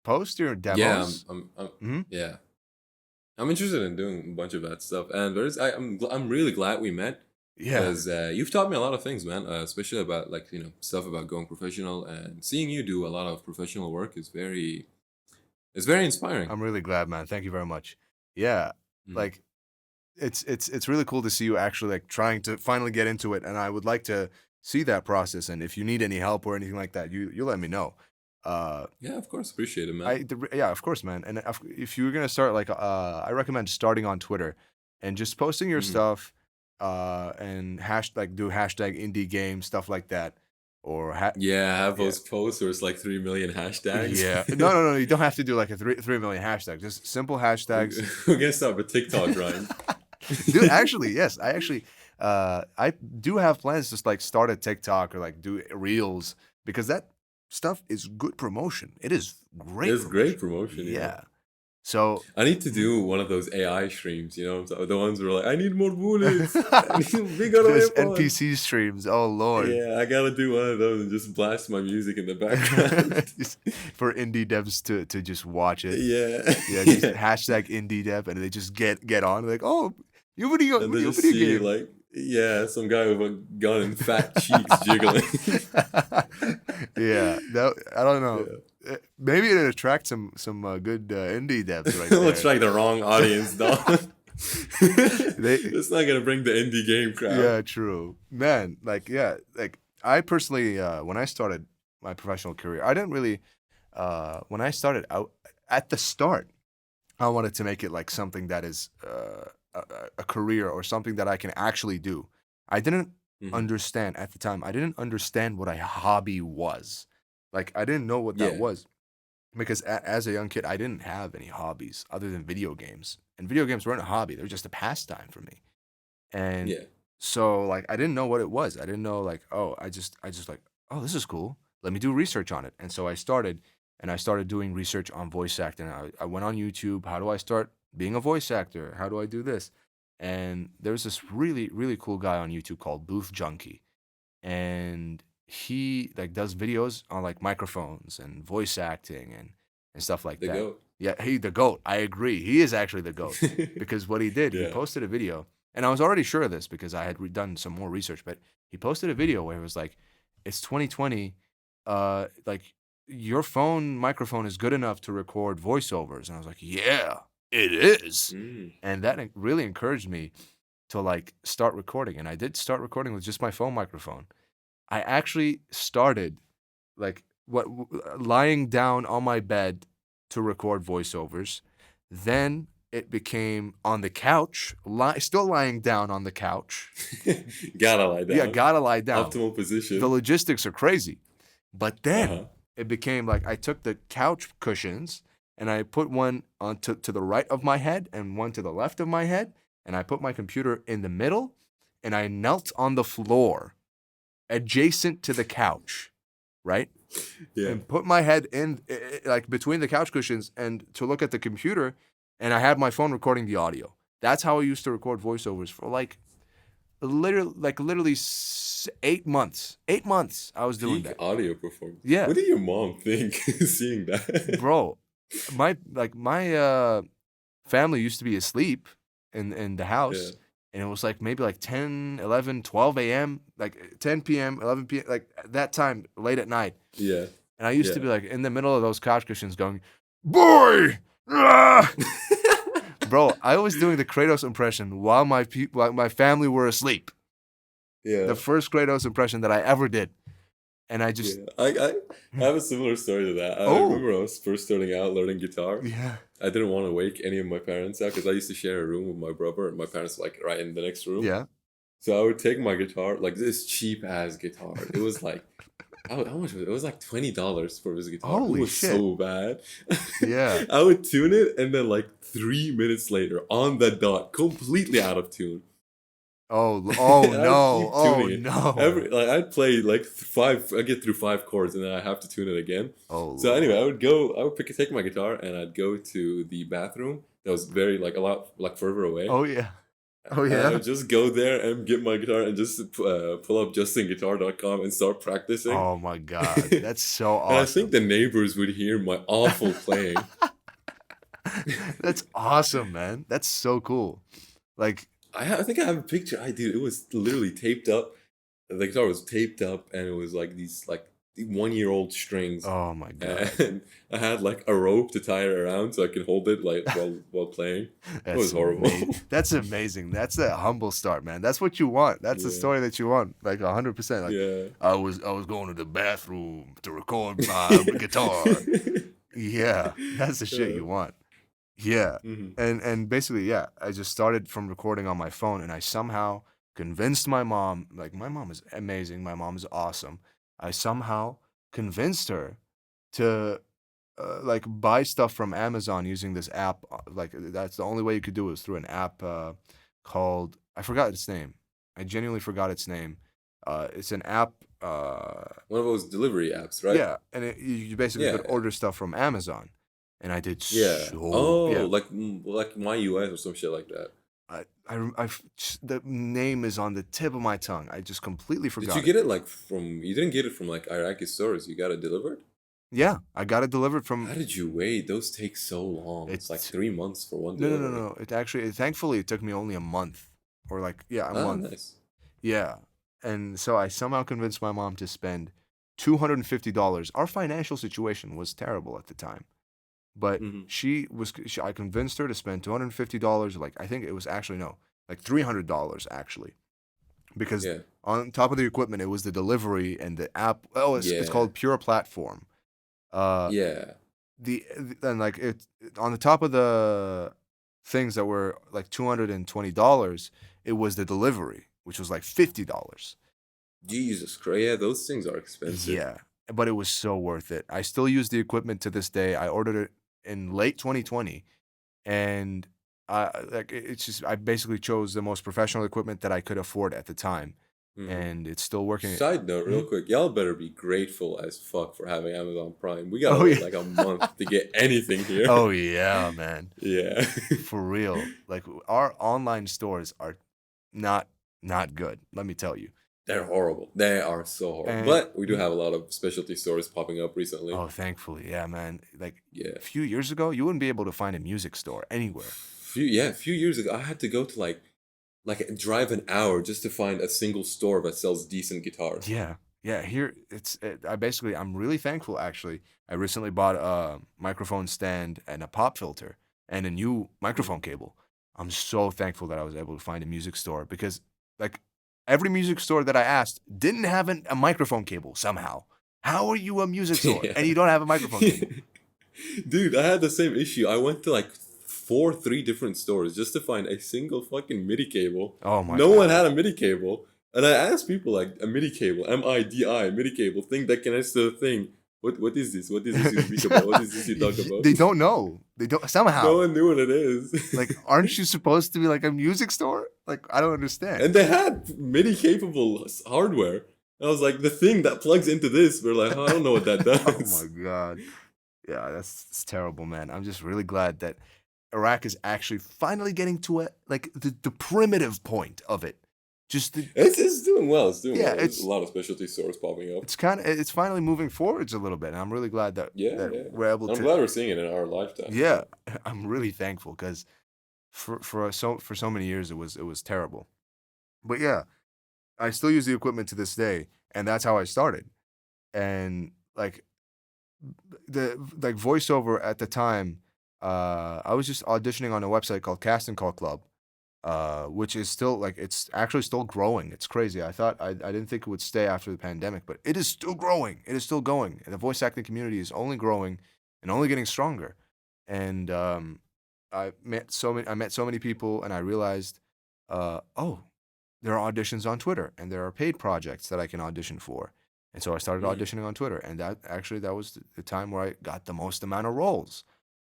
post your yeah. demos. Hmm. Yeah. I'm interested in doing a bunch of that stuff, and I'm really glad we met Yeah, because you've taught me a lot of things, man. Especially about like stuff about going professional and seeing you do a lot of professional work is very inspiring. I'm really glad, man. Thank you very much. Yeah, Mm. like it's really cool to see you actually like trying to finally get into it, and I would like to see that process. And if you need any help or anything like that, you let me know. Uh, Yeah, of course, appreciate it, man. yeah, of course, man. And if you're gonna start, like, I recommend starting on Twitter and just posting your Hmm. stuff, and like do hashtag indie game stuff like that, or Yeah, I have yeah, those posts where it's like 3 million yeah. hashtags. No. You don't have to do like a 3 million hashtags. Just simple hashtags. We're gonna start with TikTok, Ryan. Dude, actually, yes, I do have plans to like start a TikTok or like do reels, because that stuff is good promotion. It is great It's great promotion. promotion, yeah. Yeah. So. I need to do one of those AI streams, so the ones where like, I need more bullets. I need bigger Just weapons. NPC streams. Oh Lord. Yeah, I gotta do one of those and just blast my music in the background. Just for indie devs to just watch it. Yeah, Yeah, just yeah. hashtag indie dev, and they just get on like, oh, you video And then you just video see game. like, yeah, some guy with a gun and fat cheeks jiggling. Yeah, I don't know. Yeah. Maybe it attracts some good indie devs right Looks there. like the wrong audience, dog. They, It's not gonna bring the indie game crowd. yeah, true, man. Like, yeah, like I personally, when I started my professional career, I didn't really. When I started out at the start, I wanted to make it like something that is a career or something that I can actually do. I didn't Hmm. understand at the time. I didn't understand what a hobby was. Like, I didn't know what that Yeah, was, because as a young kid, I didn't have any hobbies other than video games. And video games weren't a hobby; they were just a pastime for me. And yeah, so, like, I didn't know what it was. I didn't know, like, oh, I just like, oh, this is cool. Let me do research on it. And so I started doing research on voice acting. I went on YouTube. How do I start being a voice actor? How do I do this? And there's this really, really cool guy on YouTube called Booth Junkie, and he like does videos on like microphones and voice acting and stuff like the that. goat. Yeah, he the goat. I agree. He is actually the goat, because what he did, he Yeah. posted a video, and I was already sure of this because I had done some more research. But he posted a video where it was like, "It's 2020, like your phone microphone is good enough to record voiceovers," and I was like, "Yeah, it is," Mm. and that really encouraged me to like start recording, and I did start recording with just my phone microphone. I actually started like lying down on my bed to record voiceovers. Then it became on the couch, still lying down on the couch. Gotta lie Yeah, down. gotta lie down. Optimal The position. logistics are crazy. But Uh-huh. then it became like I took the couch cushions and I put one on to the right of my head and one to the left of my head, and I put my computer in the middle, and I knelt on the floor adjacent to the couch, right? Yeah. And put my head in like between the couch cushions and to look at the computer, and I had my phone recording the audio. That's how I used to record voiceovers for like literally 8 months. 8 months I was doing Peak that. audio performance. Yeah, What did your mom think seeing that? bro. My family used to be asleep in the Yeah. house, and it was like maybe like 10, 11, 12 a.m., like 10 p.m., 11 p.m., like that time late at night. Yeah. And I used to Yeah. be like in the middle of those couch cushions going, "Boy!" Ah! Bro, I was doing the Kratos impression while my family were asleep. Yeah. The first Kratos impression that I ever did. And I just, Yeah. I have a similar story to that. I oh, remember I was first starting out learning guitar. yeah. I didn't want to wake any of my parents out because I used to share a room with my brother, and my parents were like right in the next room. Yeah. So I would take my guitar, like this cheap ass guitar. It was like, how much was it? It was like $20 for this guitar. It Holy was shit. so bad. Yeah. I would tune it, and then like 3 minutes later, on the dot, completely out of tune. Oh And no. I'd keep Oh tuning it. no. I'd play like five. I get through 5 chords, and then I have to tune it again. Oh So anyway, Lord. I would take my guitar, and I'd go to the bathroom that was very like a lot like further away. Oh yeah. Oh And I yeah. would just go there and get my guitar and just pull up justinguitar.com and start practicing. Oh my God. That's so And I think awesome. the neighbors would hear my awful playing. That's awesome, man. That's so cool. Like, I think I have a picture. I do. It was literally taped up. The guitar was taped up, and it was like these like 1-year-old strings, Oh my god. and I had like a rope to tie it around so I can hold it like while playing. It was That's horrible. amazing. That's amazing. That's a humble start, man. That's what you want. That's the Yeah, story that you want. Like 100%. Like yeah. I was going to the bathroom to record my guitar. Yeah, that's the shit you want. Yeah. Mhm. And basically, yeah, I just started from recording on my phone and I somehow convinced my mom, like my mom is amazing, my mom is awesome. I somehow convinced her to like buy stuff from Amazon using this app. Like that's the only way you could do it was through an app called I forgot its name. I genuinely forgot its name. It's an app. One of those delivery apps, right? Yeah, and you basically could Yeah, order stuff from Amazon, and I did yeah. so Oh, yeah. like my US or some shit like that. The name is on the tip of my tongue. I just completely Did you forgot it. get it like from? You didn't get it from like Iraqi stores. You got it delivered. Yeah, I got it delivered How from did you wait? Those take so long. It's like it. 3 months for one No, no, no, delivery. no. It actually, thankfully, it took me only a month, or like, yeah, a Ah, month. nice. Yeah, and so I somehow convinced my mom to spend $250. Our financial situation was terrible at the time, but Hmm. I convinced her to spend $250. Like, I think it was actually no, like $300 actually, because Yeah, on top of the equipment, it was the delivery and the app. Oh, it's yeah, called Pure Platform. Uh, yeah. and like on the top of the things that were like $220, it was the delivery, which was like $50. Jesus Christ. Yeah, those things are expensive. Yeah, but it was so worth it. I still use the equipment to this day. I ordered it in late 2020, and it's just I basically chose the most professional equipment that I could afford at the time, Hmm. and it's still working. Side note, real Mhm. quick, y'all better be grateful as fuck for having Amazon Prime. We gotta Oh wait yeah, like a month to get anything here. oh yeah, man, Yeah. for real. Like our online stores are not not good. Let me tell you. They're horrible. They are so horrible. And But we do have a lot of specialty stores popping up recently. oh, thankfully, yeah, man. Like Yeah. a few years ago, you wouldn't be able to find a music store anywhere. A few years ago, I had to go to like drive an hour just to find a single store that sells decent guitars. Yeah, yeah. Here, I'm really thankful actually. I recently bought a microphone stand and a pop filter and a new Mhm. microphone cable. I'm so thankful that I was able to find a music store because like every music store that I asked didn't have a microphone cable somehow. How are you a music store Yeah. and you don't have a microphone cable? Dude, I had the same issue. I went to like three different stores just to find a single fucking MIDI cable. Oh my No one god. had a MIDI cable. And I asked people like a MIDI cable, MIDI, MIDI cable, thing that connects to the thing. What is this? What is this you speak about? What is this you talk about? They don't know. They don't No somehow. one knew what it is. Like, aren't you supposed to be like a music store? Like, I don't understand. And they had MIDI capable hardware. I was like, the thing that plugs into this, we're like, oh, I don't know what that Oh my does. god. Yeah, that's terrible, man. I'm just really glad that Iraq is actually finally getting to like the primitive point of it. Just the It's doing well. It's doing yeah, well. There's a lot of specialty stores popping up. it's finally moving forwards a little bit. And I'm really glad Yeah, that yeah. we're able I'm to glad we're seeing it in our lifetime. yeah, I'm really thankful cuz for so many years it was terrible. But yeah, I still use the equipment to this day and that's how I started. And like the like voiceover at the time, I was just auditioning on a website called Casting Call Club, which is still like it's actually still growing. It's crazy. I didn't think it would stay after the pandemic, but it is still growing. It is still going, and the voice acting community is only growing and only getting stronger. And I met so many people, and I realized, oh, there are auditions on Twitter, and there are paid projects that I can audition for. And so I started Mhm. auditioning on Twitter, and that was the time where I got the most amount of roles.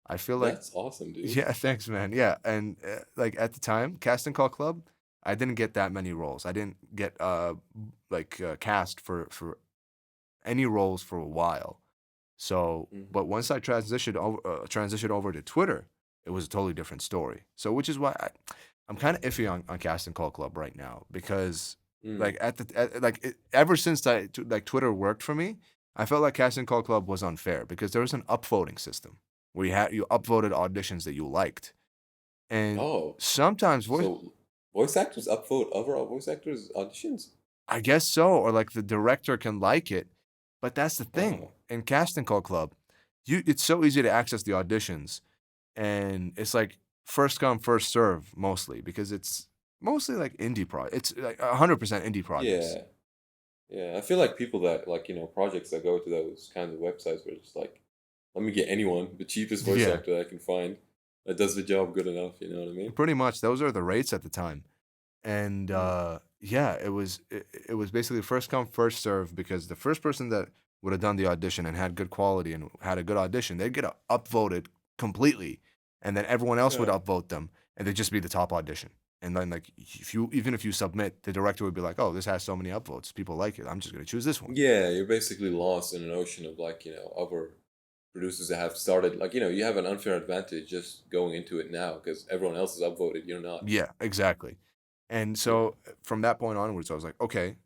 I feel like That's awesome, dude. yeah, thanks, man. Yeah, and like at the time, Casting Call Club, I didn't get that many roles. I didn't get cast for any roles for a while. So, Mhm. but once I transitioned over to Twitter, it was a totally different story. So, which is why I'm kind of iffy on Casting Call Club right now because Mm. like ever since like Twitter worked for me, I felt like Casting Call Club was unfair because there was an upvoting system where you upvoted auditions that you liked, and Oh, sometimes so voice actors upvote overall voice actors auditions? I guess so, or like the director can like it, But that's the thing. Oh, In Casting Call Club, it's so easy to access the auditions, and it's like first come, first serve mostly because it's mostly like indie it's like 100% indie projects. yeah. Yeah, I feel like people that like, projects that go to those kinds of websites where it's like, let me get anyone, the cheapest voice Yeah, actor that I can find that does the job good enough, you know what I mean? pretty much those are the rates at the time. And Mm. yeah, it was basically first come, first serve because the first person that would have done the audition and had good quality and had a good audition, they'd get upvoted completely, and then everyone else would Yeah. upvote them, and they'd just be the top audition. And then like even if you submit, the director would be like, "Oh, this has so many upvotes, people like it. I'm just gonna choose this one." Yeah, you're basically lost in an ocean of like, other producers that have started like, you have an unfair advantage just going into it now because everyone else is upvoted, you're not. Yeah, exactly. And Yeah. so from that point onwards, I was like, okay,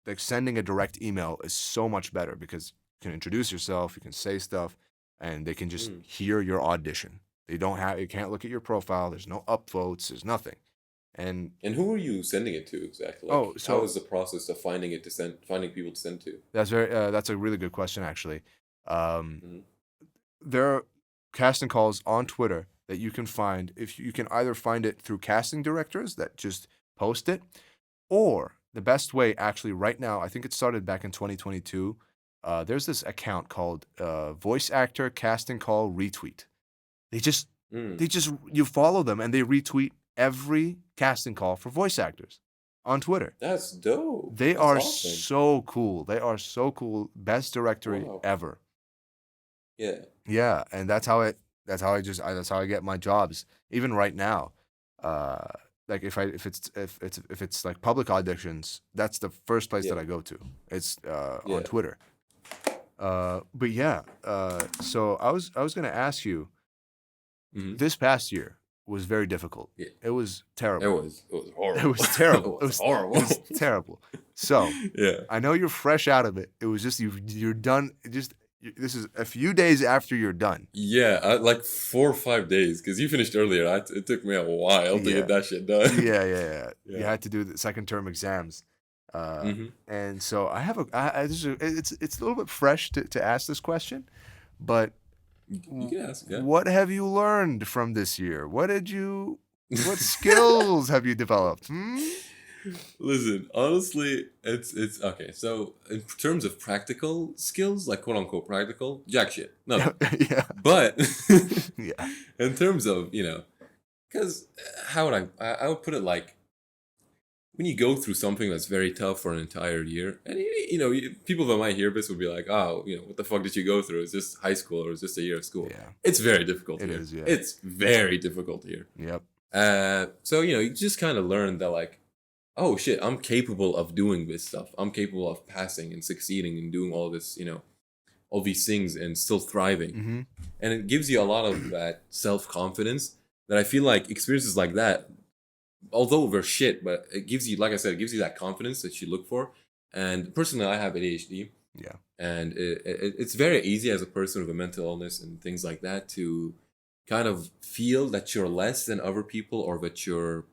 like sending a direct email is so much better because you can introduce yourself, you can say stuff, and they can just Mm. hear your audition. They don't have, you can't look at your profile. There's no upvotes. There's nothing. And And who are you sending it to exactly? oh, Like, how so is the process of finding people to send to? that's a really good question actually. Um, Mm. there are casting calls on Twitter that you can find if you can either find it through casting directors that just post it, or the best way actually right now, I think it started back in 2022. There's this account called Voice Actor Casting Call Retweet. They just Mm. they just you follow them and they retweet every casting call for voice actors on Twitter. That's dope. They That's are awesome. so cool. They are so cool. Best directory Wow. ever. Yeah. Yeah, and that's how I get my jobs. Even right now, uh, like if it's like public auditions, that's the first place that Yeah. I go to. It's on Yeah. Twitter. But yeah, so I was gonna ask you. Mhm. This past year was very difficult. Yeah. It was It terrible. was it was It horrible. was It terrible. was It horrible. was terrible. So Yeah. I know you're fresh out of it. It was just you're done. This is a few days after you're done. Yeah, like 4 or 5 days because you finished earlier. It took me a while to get Yeah, that shit done. yeah. You Yeah. had to do the second term exams, Mhm. and so I have a. It's a little bit fresh to ask this question, but You can ask, yeah. what have you learned from this year? What skills have you developed? Hmm? Listen, honestly, it's okay. So in terms of practical skills, like quote unquote practical, jack shit, nothing. Yeah, But yeah, in terms of because how would I would put it like when you go through something that's very tough for an entire year, and people that might hear this would be like, oh, what the fuck did you go through? Is this high school or is this a year of school? yeah. It's very difficult It here. is, yeah. It's very difficult here. Yep. So you just kind of learn that like, oh shit, I'm capable of doing this stuff. I'm capable of passing and succeeding and doing all this, all these things and still thriving. Mm-hmm. And it gives you a lot of that self confidence that I feel like experiences like that, although they're shit, but it gives you, like I said, it gives you that confidence that you look for. And personally, I have ADHD, Yeah. and it's very easy as a person with a mental illness and things like that to kind of feel that you're less than other people or that you're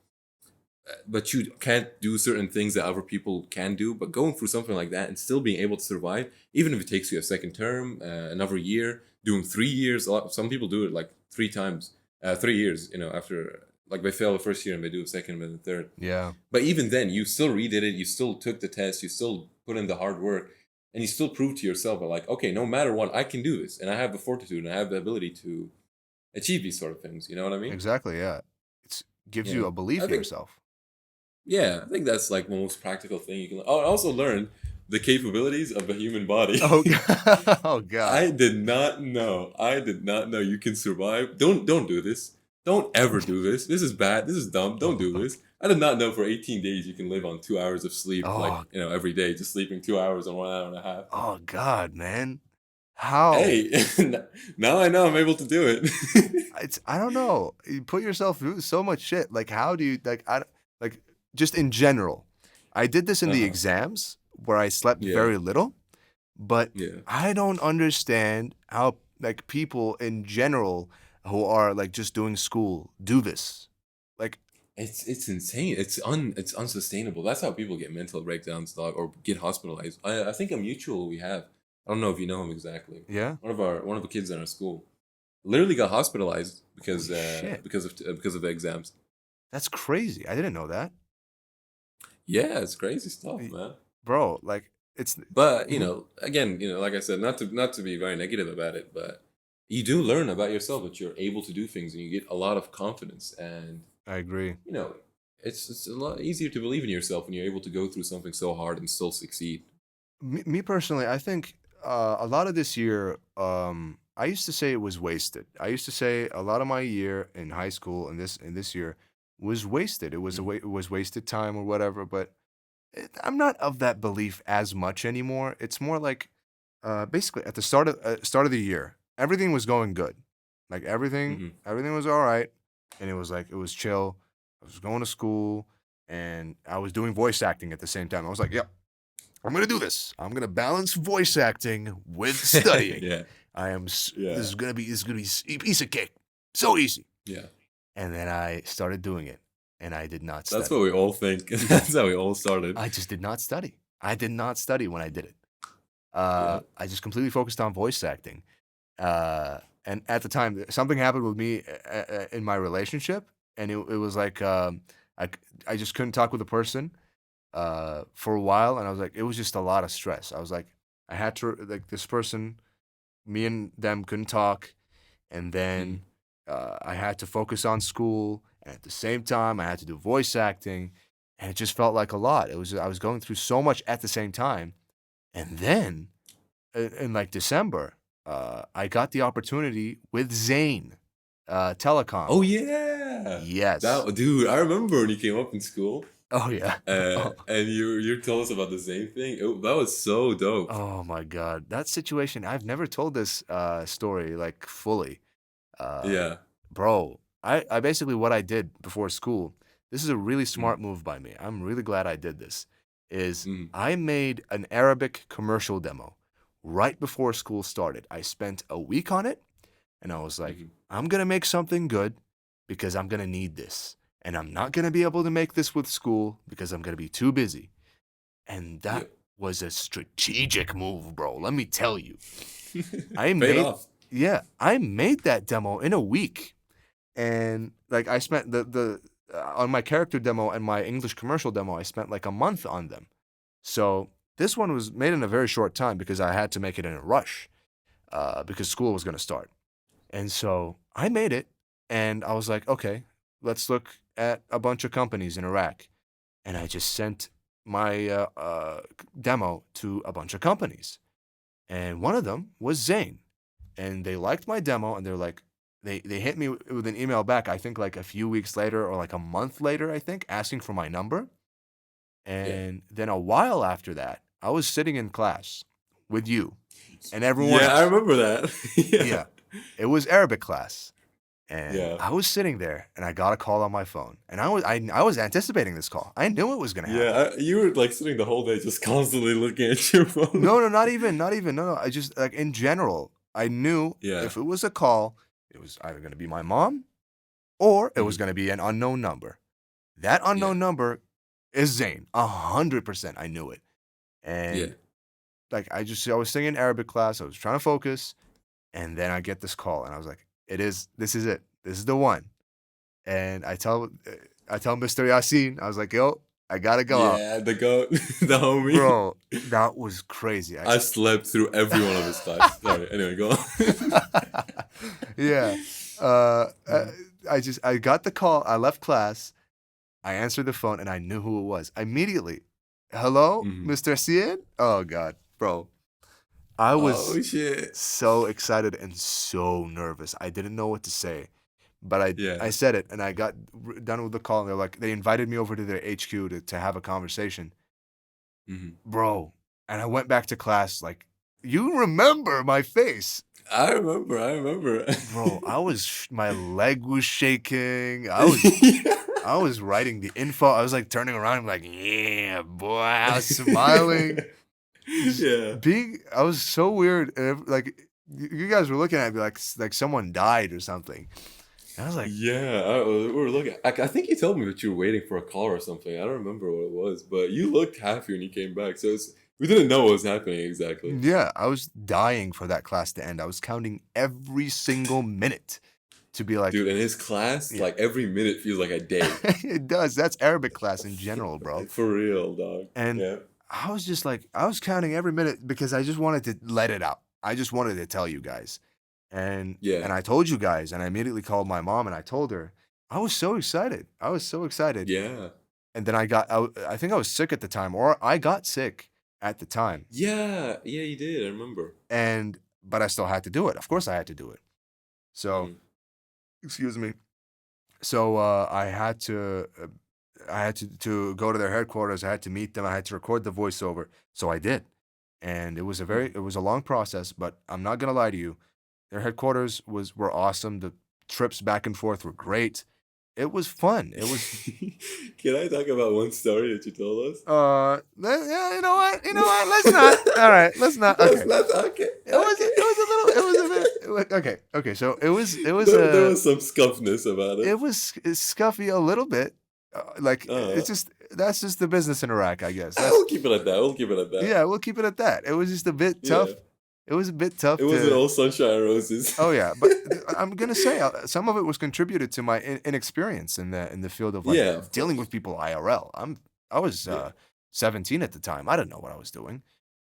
but you can't do certain things that other people can do. But going through something like that and still being able to survive, even if it takes you a second term, another year, doing 3 years. Some people do it like 3 times, 3 years. After like they fail the first year and they do a second and the third. Yeah. But even then, you still redid it. You still took the test. You still put in the hard work, and you still prove to yourself that like, okay, no matter what, I can do this, and I have the fortitude and I have the ability to achieve these sort of things. You know what I mean? Exactly. Yeah. It gives Yeah. you a belief I in think yourself. Yeah, I think that's like the most practical thing you can. I also learned the capabilities of the human body. Oh, oh God. I did not know. I did not know you can survive. Don't do this. Don't ever do this. This is bad. This is dumb. Don't do this. I did not know for 18 days you can live on 2 hours of sleep, like Oh, every day, just sleeping 2 hours and 1 hour and a half. oh God, man. How? Hey, now I know I'm able to do it. I don't know. You put yourself through so much shit. Like how do you like just in general. I did this in the Uh-huh. exams where I slept Yeah. very little, but Yeah. I don't understand how like people in general who are like just doing school do this. Like It's insane. It's unsustainable. That's how people get mental breakdowns, dog, or get hospitalized. I think a mutual we have. I don't know if you know him exactly. Yeah. One of the kids in our school literally got hospitalized Holy shit. because of the exams. That's crazy. I didn't know that. Yeah, it's crazy stuff, Y- man. Bro, like it's But Mhm. again, like I said, not to be very negative about it, but you do learn about yourself that you're able to do things, and you get a lot of confidence, and I agree. you know, it's a lot easier to believe in yourself when you're able to go through something so hard and still succeed. Me personally, I think a lot of this year, I used to say it was wasted. I used to say a lot of my year in high school and this year was wasted. It was Mhm. it was wasted time or whatever. But I'm not of that belief as much anymore. It's more like basically at the start of the year, everything was going good. Like Mhm. everything was all right, and it was chill. I was going to school, and I was doing voice acting at the same time. I was like, "Yep, I'm gonna do this. I'm gonna balance voice acting with studying. Yeah. This Yeah. is gonna be a piece of cake. So easy." Yeah. And then I started doing it, and I did not That's study. what we all think. That's how we all started. I just did not study. I did not study when I did it. Yeah. I just completely focused on voice acting. And at the time, something happened with me in my relationship, and it was like I I just couldn't talk with a person for a while, and I was like, it was just a lot of stress. I was like, I had to like this person, me and them couldn't talk, and Mhm. then I had to focus on school, and at the same time, I had to do voice acting, and it just felt like a lot. It was I was going through so much at the same time, and then in like December, I got the opportunity with Zain, telecom. Oh yeah. Yes. That dude, I remember when you came up in school, Oh yeah. Oh, and you told us about the same thing. That was so dope. oh my God, that situation. I've never told this story like fully. Uh, Yeah. bro, I basically what I did before school, this is a really Mm. smart move by me. I'm really glad I did this. Is Mm. I made an Arabic commercial demo right before school started. I spent a week on it and I was like, Mhm. I'm gonna make something good because I'm gonna need this. And I'm not gonna be able to make this with school because I'm gonna be too busy. And that Yep. was a strategic move, bro. Let me tell you. I Paid made off. yeah, I made that demo in a week. And like I spent the on my character demo and my English commercial demo, I spent like a month on them. So this one was made in a very short time because I had to make it in a rush because school was going to start. And so I made it, and I was like, okay, let's look at a bunch of companies in Iraq. And I just sent my demo to a bunch of companies. And one of them was Zain. And they liked my demo, and they're like, they hit me with an email back, I think like a few weeks later or like a month later, I think, asking for my number. Yeah. And then a while after that, I was sitting in class with you and everyone Yeah, I else. remember that. Yeah. Yeah, it was Arabic class. And Yeah. I was sitting there and I got a call on my phone. And I was anticipating this call. I knew it was gonna happen. Yeah. You were like sitting the whole day just constantly looking at your phone. No, no, not even, not even. No, no. I just like in general, I knew Yeah. if it was a call, it was either gonna be my mom or it was Mhm. gonna be an unknown number. That Yeah. unknown number is Zayn. 100% I knew it. Yeah. And like I was singing Arabic class, I was trying to focus, and then I get this call and I was like, this is it. This is the one. And I tell Mr. Yasin, I was like, yo, I gotta go out. Yeah. The goat, the homie. Bro, that was crazy. I slept through every one of his classes. Sorry. Anyway, go on. Yeah. Uh, uh, I got the call. I left class. I answered the phone and I knew who it was immediately. Hello, Mhm. Mr. Cien? Oh God, bro. I was Oh shit. so excited and so nervous. I didn't know what to say, but I Yeah. said it and I got done with the call and they invited me over to their HQ to have a conversation, Mhm. bro. And I went back to class like, you remember my face, I remember. I remember. bro. My leg was shaking. Yeah. I was writing the info. I was like turning around, I'm like, yeah, boy. I was smiling. Just Yeah. I was so weird. And like, you guys were looking at me like someone died or something. And I was like, Yeah, we were looking. I think you told me that you were waiting for a call or something. I don't remember what it was, but you looked happy when you came back. So We didn't know what was happening exactly. Yeah, I was dying for that class to end. I was counting every single minute to be like, Dude, in his class, yeah, like every minute feels like a day. it does. That's Arabic class in general, bro. For real, dog. And Yeah. I was just like, I was counting every minute because I just wanted to let it out. I just wanted to tell you guys. And Yeah. I told you guys, and I immediately called my mom and I told her. I was so excited. I was so excited. Yeah. And then I think I was sick at the time, or I got sick at the time. Yeah. Yeah, you did. I remember. But I still had to do it. Of course I had to do it. So, Mm. excuse me. So I had to go to their headquarters. I had to meet them. I had to record the voiceover. So I did. And Mm. it was a long process, but I'm not gonna lie to you. Their headquarters were awesome. The trips back and forth were great. It was fun. It was Can I talk about one story that you told us? yeah, you know what? You know what? Let's not. All right, let's not. That's Okay. not okay. It was a little it was a bit Okay. okay. Okay, so it was There was some scuffness about it. it was scuffy a little bit. Like Uh, it's just that's just the business in Iraq, I guess. That's we'll keep it at that. We'll keep it at that. yeah, we'll keep it at that. It was just a bit Yeah. tough. It was a bit It tough wasn't to all sunshine and roses. Oh yeah, but I'm gonna say some of it was contributed to my inexperience in the field of like Yeah, of dealing course. with people IRL. I was Yeah. 17 at the time. I didn't know what I was doing,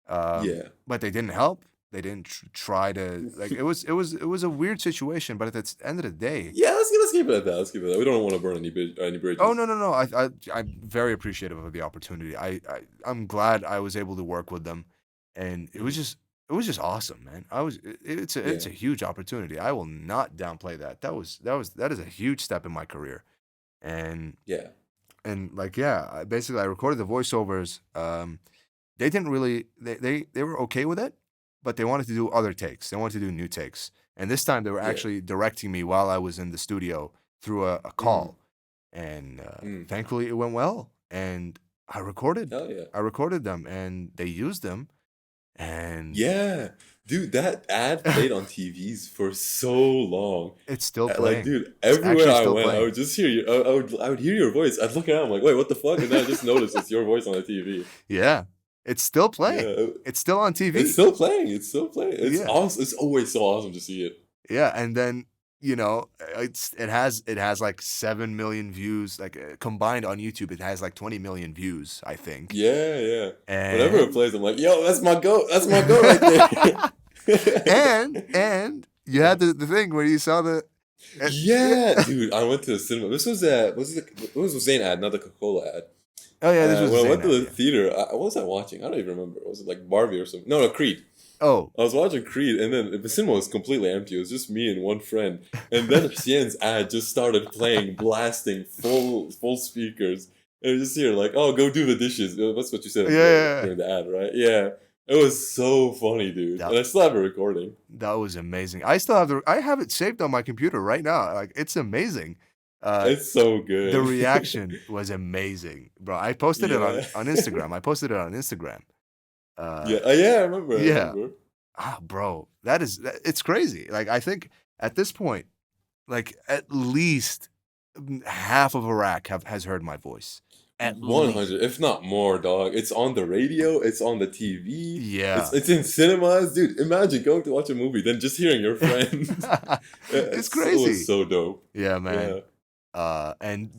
Yeah. but they didn't help. They didn't try to like. It was a weird situation, but at the end of the day, Yeah, let's keep it at that. Let's keep it at that. We don't want to burn any oh bridges. no no no, I'm very appreciative of the opportunity. I'm glad I was able to work with them, and Mhm. it was just awesome, man. It's Yeah. a huge opportunity. I will not downplay that. That is a huge step in my career, and Yeah. like yeah, basically I recorded the voiceovers. They didn't really they were okay with it, but they wanted to do other takes. They wanted to do new takes, and this time they were Yeah. actually directing me while I was in the studio through a Mm. call, and Mm. thankfully it went well. And Hell yeah. I recorded them, and they used them, and Yeah. Dude, that ad played on TVs for so long. it's still Like, playing. dude, It's everywhere actually I still went, I playing. would just hear you. I would hear your voice. I'd look around, I'm like, wait, what the fuck? And then I just noticed it's your voice on the TV. Yeah, it's still playing. Yeah. It's still on It's TV. still playing. It's still playing. It's Yeah. awesome. It's always so awesome to see it. Yeah, and then it has like 7 million views, like combined on YouTube. It has like 20 million views, I think. Yeah, yeah. Whenever it And plays, I'm like, yo, that's my goat. That's my goat right there. and you had the thing where you saw the Yeah, dude. I went to the cinema. This was it was a Zain ad, not the Coca-Cola ad. oh yeah, this was the When I same went to the idea. theater, what was I watching? I don't even remember. Was it like Barbie or something? No, Creed. Oh, I was watching Creed, and then the cinema was completely empty. It was just me and one friend, and then Xian's ad just started playing, blasting full speakers, and you just hear like, "Oh, go do the dishes." That's what you said yeah, during the ad, right? Yeah, it was so funny, dude, that and I still have a recording. that was amazing. I have it saved on my computer right now. Like it's amazing. Uh, It's so the good. reaction was amazing, bro. I posted it Yeah, on Instagram. I posted it on Instagram. Uh, yeah, yeah. I remember. I yeah. remember. Bro, it's crazy. Like I think at this point, like at least half of Iraq has heard my voice. At least. 100, if not more, dog. It's on the radio, it's on the TV, Yeah. it's in cinemas, dude. Imagine going to watch a movie, then just hearing your friends. It's It was crazy. so dope. Yeah, Yeah. man. And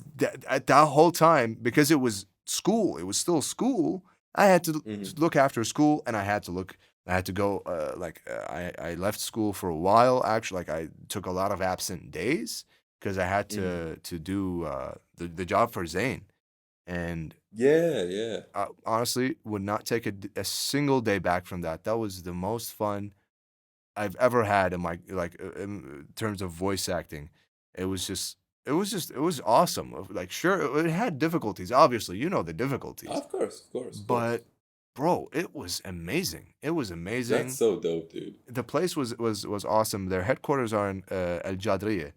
at that whole time, because it was school, it was still school. I had Hmm. to look after school, and I had to go. I left school for a while. Actually, like I took a lot of absent days because I had Hmm. to do the job for Zain, and Yeah, yeah. I honestly would not take a single day back from that. That was the most fun I've ever had in my in terms of voice acting. It was just it was awesome. Like sure it had difficulties. Obviously, you know the difficulties. Of course, of course, of course. But bro, it was amazing. It was That's amazing. so dope, dude. The place was awesome. Their headquarters are in El Jadriye,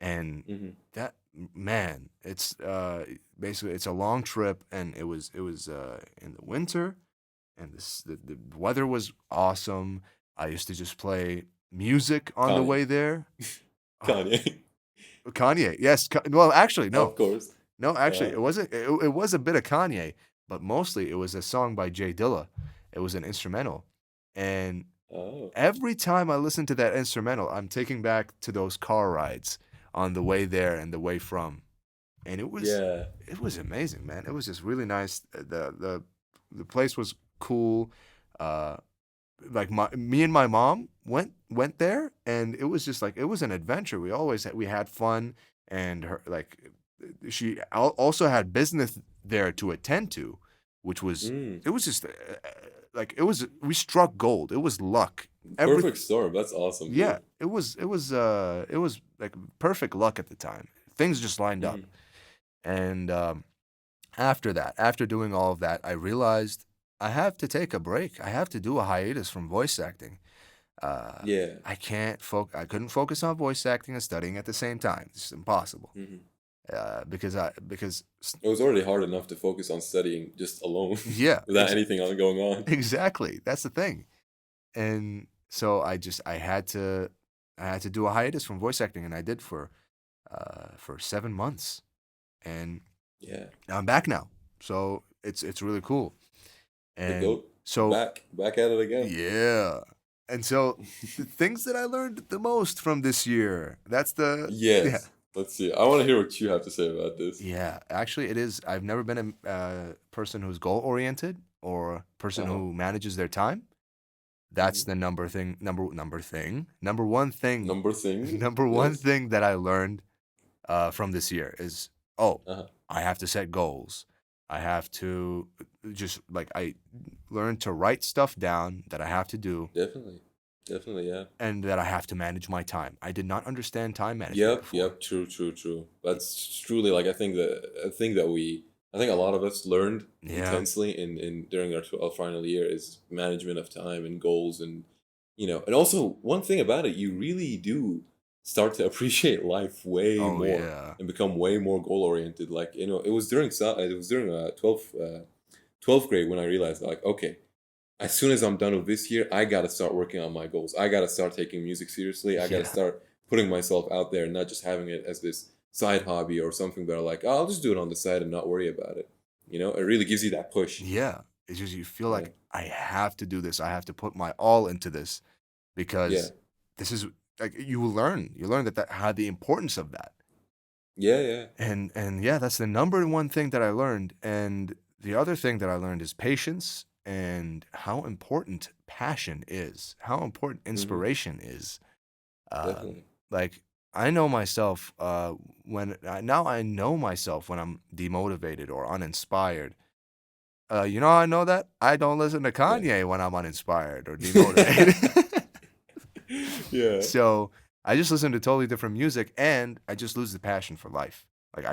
and Hmm. that man, it's basically it's a long trip, and it was in the winter, and the weather was awesome. I used to just play music on the Kanye. way there. Oh, Kanye. Kanye, yes. Well, actually, Of no, course. no. Actually, Uh, it wasn't. It was a bit of Kanye, but mostly it was a song by Jay Dilla, It was an instrumental, and Oh, every time I listen to that instrumental, I'm taking back to those car rides on the way there and the way from, and yeah. it was amazing, man. It was just really nice. The place was cool. Uh, like me and my mom went there, and it was just like it was an adventure. We had fun, and her like she also had business there to attend to, which was Mm. it was just like it was we struck gold. It was luck. Every Perfect storm. That's awesome, Yeah, dude. it was like perfect luck at the time. Things just lined up, Hmm. and after that, after doing all of that, I realized I have to take a break. I have to do a hiatus from voice acting. Uh, Yeah. I couldn't focus on voice acting and studying at the same time. It's impossible. Hmm. Because It was already hard enough to focus on studying just alone yeah, without anything going on. exactly. That's the thing. And so I had to do a hiatus from voice acting, and I did for 7 months, and Yeah. I'm back now. So it's really cool. The And goat so back at it again. yeah. And so the things that I learned the most from this year, that's the yeah. Yes. Let's see. I want to hear what you have to say about this. Yeah, actually it is. I've never been a person who's goal oriented or a person Uh huh. who manages their time. That's Hmm. the number one thing Number thing. number one Yes. thing that I learned from this year is, oh, Uh huh. I have to set goals. I have to just like I learned to write stuff down that I have to do Definitely. Definitely. Yeah. and that I have to manage my time. I did not understand time management Yep. before. Yep. True. True. True. That's truly like I think a lot of us learned Yeah. intensely in during our final year is management of time and goals and and also one thing about it, you really do start to appreciate life way Oh more yeah. and become way more goal oriented. Like it was during 12th grade when I realized like okay, as soon as I'm done with this year, I got to start working on my goals. I got to start taking music seriously. I got to Yeah. start putting myself out there and not just having it as this side hobby or something that are like, oh, I'll just do it on the side and not worry about it. It really gives you that push. Yeah. It's just you feel Yeah. like I have to do this. I have to put my all into this Yeah. because this is like you will learn. You learn that had the importance of that. Yeah. Yeah. And yeah, that's the number one thing that I learned. And the other thing that I learned is patience and how important passion is, how important Hmm. inspiration is. Um, Definitely. like I know myself now I know myself when I'm demotivated or uninspired. You know how I know that? I don't listen to Yeah. Kanye when I'm uninspired or demotivated. Yeah. So I just listen to totally different music, and I just lose the passion for life. Like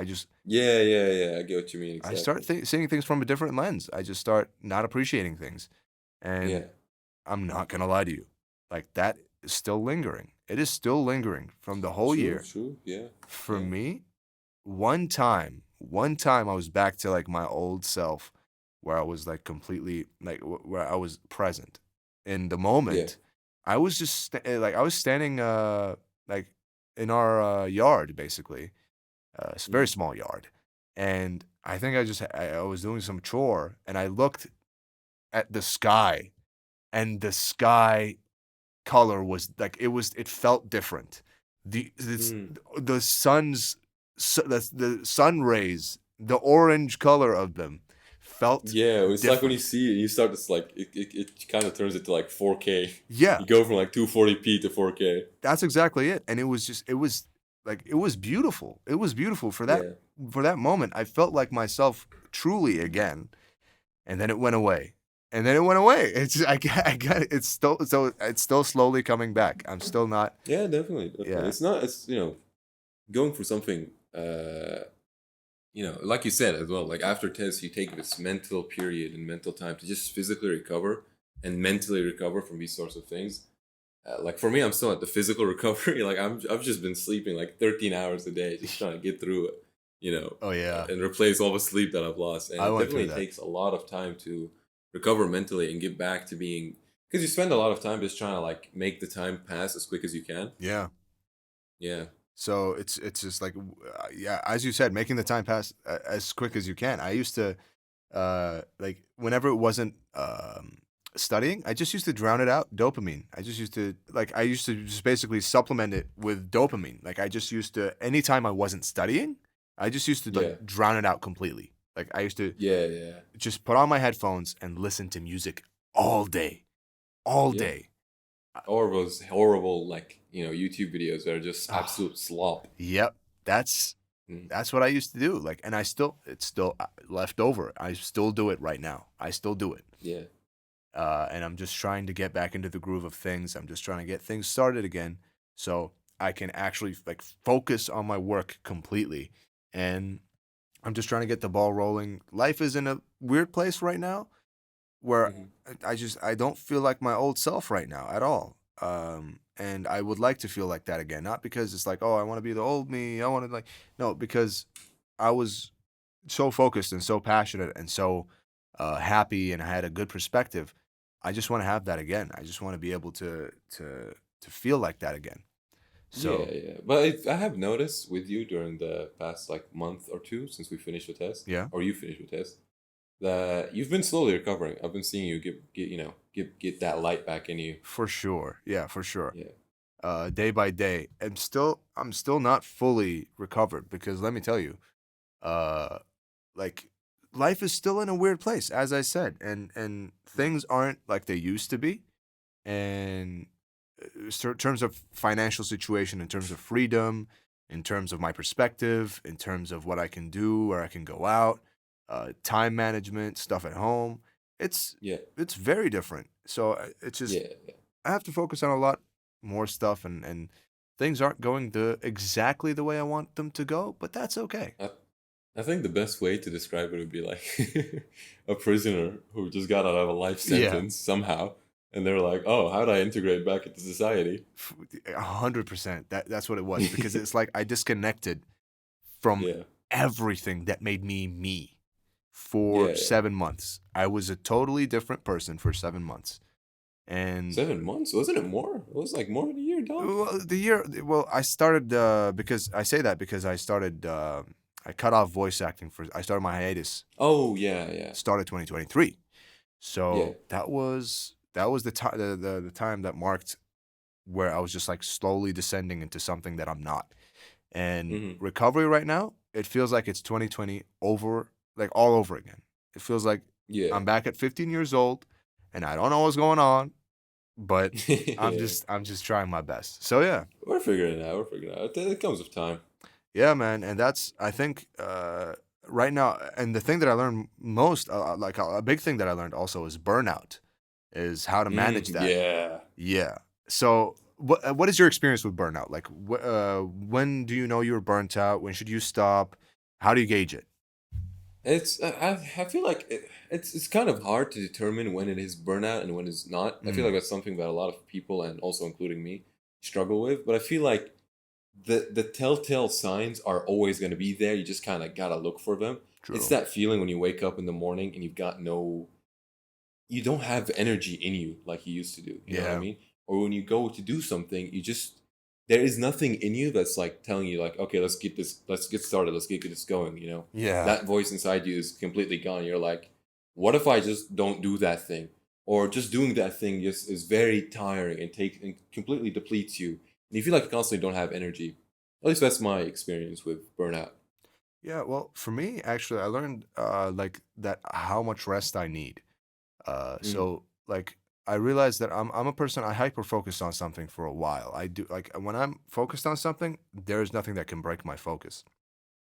Yeah. Yeah. Yeah. I get what you mean I start exactly. seeing things from a different lens. I just start not appreciating things, and Yeah. I'm not gonna lie to you, like that is still lingering. It is still lingering from the whole True. year. True. Yeah. For Yeah. me, one time I was back to like my old self, where I was like completely like where I was present in the Yeah. moment. I was just like I was standing like in our yard basically, it's a very Hmm. small yard, and I think I was doing some chore and I looked at the sky, and the sky color was like it felt different. Mm. The the sun rays, the orange color of them felt Yeah, it's like when you different. see it, you start this like it kind of turns into like 4K. Yeah, You go from like 240p to 4K. that's exactly it. And it was like it was beautiful. It was beautiful Yeah. for that moment. I felt like myself truly again, and then it went away. And then it went away. I got it. It's still slowly coming back. I'm still not. Yeah, definitely, definitely. Yeah, It's not it's going for something like you said as well, like after tests you take this mental period and mental time to just physically recover and mentally recover from these sorts of things. Like for me, I'm still at the physical recovery. Like I've just been sleeping like 13 hours a day, just trying to get through it, oh yeah, and replace all the sleep that I've lost. And I it went through definitely that. takes a lot of time to recover mentally and get back to being because you spend a lot of time just trying to like make the time pass as quick as you can. Yeah. Yeah. So it's just like yeah, as you said, making the time pass as quick as you can. I used to like whenever it wasn't Studying, I just used to drown it out. Dopamine. I used to just basically supplement it with dopamine. Like I just used to, anytime I wasn't studying, I just used to Yeah. like drown it out completely. Like I used to Yeah. Yeah. just put on my headphones and listen to music all day, all Yeah. day. Or those horrible like YouTube videos that are just Oh, absolute slop. yep. That's Mm. that's what I used to do. Like, and it's still left over. I still do it right now. I still do it. Yeah. And I'm just trying to get back into the groove of things. I'm just trying to get things started again, so I can actually like focus on my work completely. And I'm just trying to get the ball rolling. Life is in a weird place right now where Hmm. I don't feel like my old self right now at all. And I would like to feel like that again, not because it's like, oh, I want to be the old me. I want to like, no, because I was so focused and so passionate and so happy, and I had a good perspective. I just want to have that again. I just want to be able to feel like that again. Yeah, So yeah. But I have noticed with you during the past like month or two since we finished the test, yeah, or you finished the test, that you've been slowly recovering. I've been seeing you get that light back in you. for sure. Yeah, for sure. Yeah. Day by day, I'm still not fully recovered because let me tell you, uh, like life is still in a weird place, as I said, and Mm. things aren't like they used to be. And in terms of financial situation, in terms of freedom, in terms of my perspective, in terms of what I can do, where I can go out, time management, stuff at home, it's Yeah. it's very different. So it's just Yeah. Yeah. I have to focus on a lot more stuff, and things aren't going exactly the way I want them to go, but that's okay. I, I think the best way to describe it would be like a prisoner who just got out of a life Yeah, sentence somehow, and they're like, "Oh, how do I integrate back into society?" 100%. That's what it was because it's like I disconnected from Yeah. everything that made me me for Yeah. Yeah. 7 months. I was a totally different person for 7 months. And 7 months? Wasn't it more? It was like more than a year, dog. I started because I say that because I cut off voice acting I started my hiatus Oh yeah, yeah, started 2023. yeah. So that was the time that marked where I was just like slowly descending into something that I'm not. And Hmm. recovery right now, it feels like it's 2020 over, like all over again. It feels like Yeah. I'm back at 15 years old and I don't know what's going on, but Yeah. I'm just trying my best. So yeah. We're figuring it out. We're figuring it out. It comes with time. Yeah, man, and that's I think right now, and the thing that I learned most, like a big thing that I learned also is burnout, is how to manage that. Yeah. Yeah. So, what is your experience with burnout? Like, when do you know you're burnt out? When should you stop? How do you gauge it? I feel like it's kind of hard to determine when it is burnout and when it's not. I feel Mm, like that's something that a lot of people and also including me struggle with. But I feel like the telltale signs are always going to be there. You just kind of gotta look for them. It's true. that feeling when you wake up in the morning and you don't have energy in you like you used to do. You know what I Yeah. mean? Or when you go to do something, there is nothing in you that's like telling you like, okay, let's get started, let's get this going. Yeah. That voice inside you is completely gone. You're like, what if I just don't do that thing? Or just doing that thing just is very tiring and completely depletes you. And you feel like you constantly don't have energy. At least that's my experience with burnout. Yeah. Well, for me, actually, I learned like that how much rest I need. Mm. So like I realized that I'm a person I hyper focus on something for a while. I do like when I'm focused on something, there is nothing that can break my focus.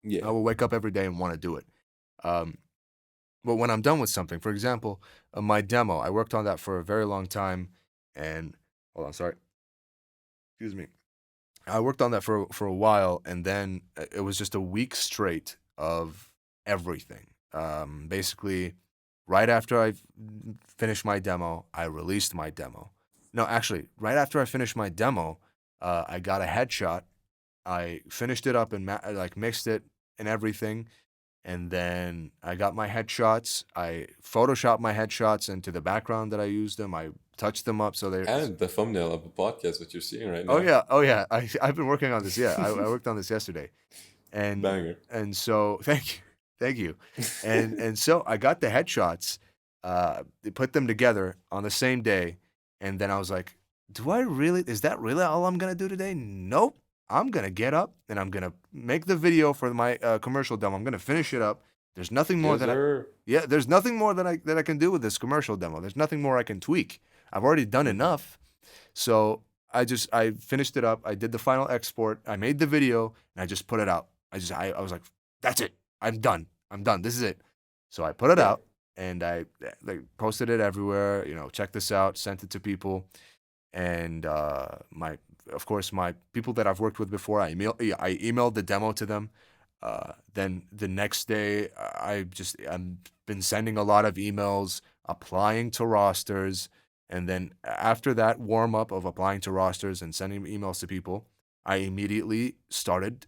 I Yeah. will wake up every day and want to do it. Um, but when I'm done with something, for example, my demo, I worked on that for a very long time, and hold on, sorry, excuse me. I worked on that for a while, and then it was just a week straight of everything. Basically, right after finished my demo, I released my demo. No, actually, right after I finished my demo, I got a headshot. I finished it up and like mixed it and everything, and then I got my headshots. I photoshopped my headshots into the background that I used them. I touched them up so they're. And the thumbnail of the podcast, what you're seeing right Oh now. yeah, oh yeah. I've been working on this. Yeah, I worked on this yesterday, and Banger. and so thank you, and so I got the headshots. They put them together on the same day, and then I was like, "Do I really? Is that really all I'm gonna do today? Nope. I'm gonna get up and I'm gonna make the video for my commercial demo. I'm gonna finish it up. There's nothing more Yes, that I, sir. yeah, there's nothing more that I can do with this commercial demo. There's nothing more I can tweak. I've already done Mm-hmm. enough. So I finished it up. I did the final export. I made the video and I just put it out. I was like, that's it. I'm done. I'm done. This is it. So I put it Yeah. out and I like posted it everywhere. Check this out. Sent it to people, and my of course my people that I've worked with before. I emailed the demo to them. Then the next day, I'm been sending a lot of emails, applying to rosters, and then after that warm up of applying to rosters and sending emails to people, I immediately started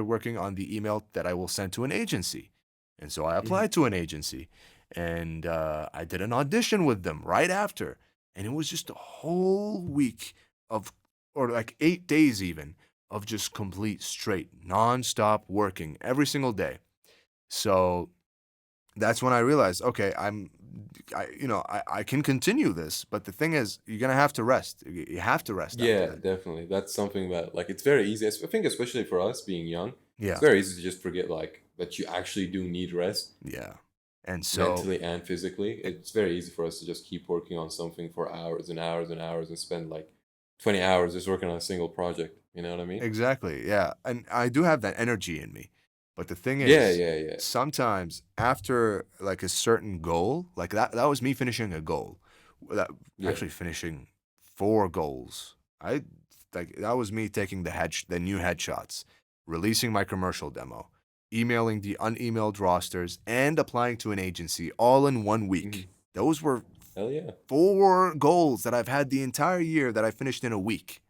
working on the email that I will send to an agency, and so I Mm-hmm. applied to an agency, and I did an audition with them right after, and it was just a whole week of, or like 8 days even, of just complete straight nonstop working every single day. So that's when I realized, okay, I can continue this, but the thing is, you're gonna have to rest. You have to rest after Yeah, that. definitely. That's something that like it's very easy. I think especially for us being young, it's Yeah, very easy to just forget like that you actually do need rest yeah. And so mentally and physically. It's very easy for us to just keep working on something for hours and hours and hours and spend like 20 hours just working on a single project. You know what I mean? exactly, yeah. And I do have that energy in me. But the thing Yeah, is, yeah, yeah. sometimes after like a certain goal, like that was me finishing a goal. That Yeah. actually finishing 4 goals. I like that was me taking the new headshots, releasing my commercial demo, emailing the unemailed rosters, and applying to an agency all in one Hmm. week. Those were Hell yeah. 4 goals that I've had the entire year that I finished in a week.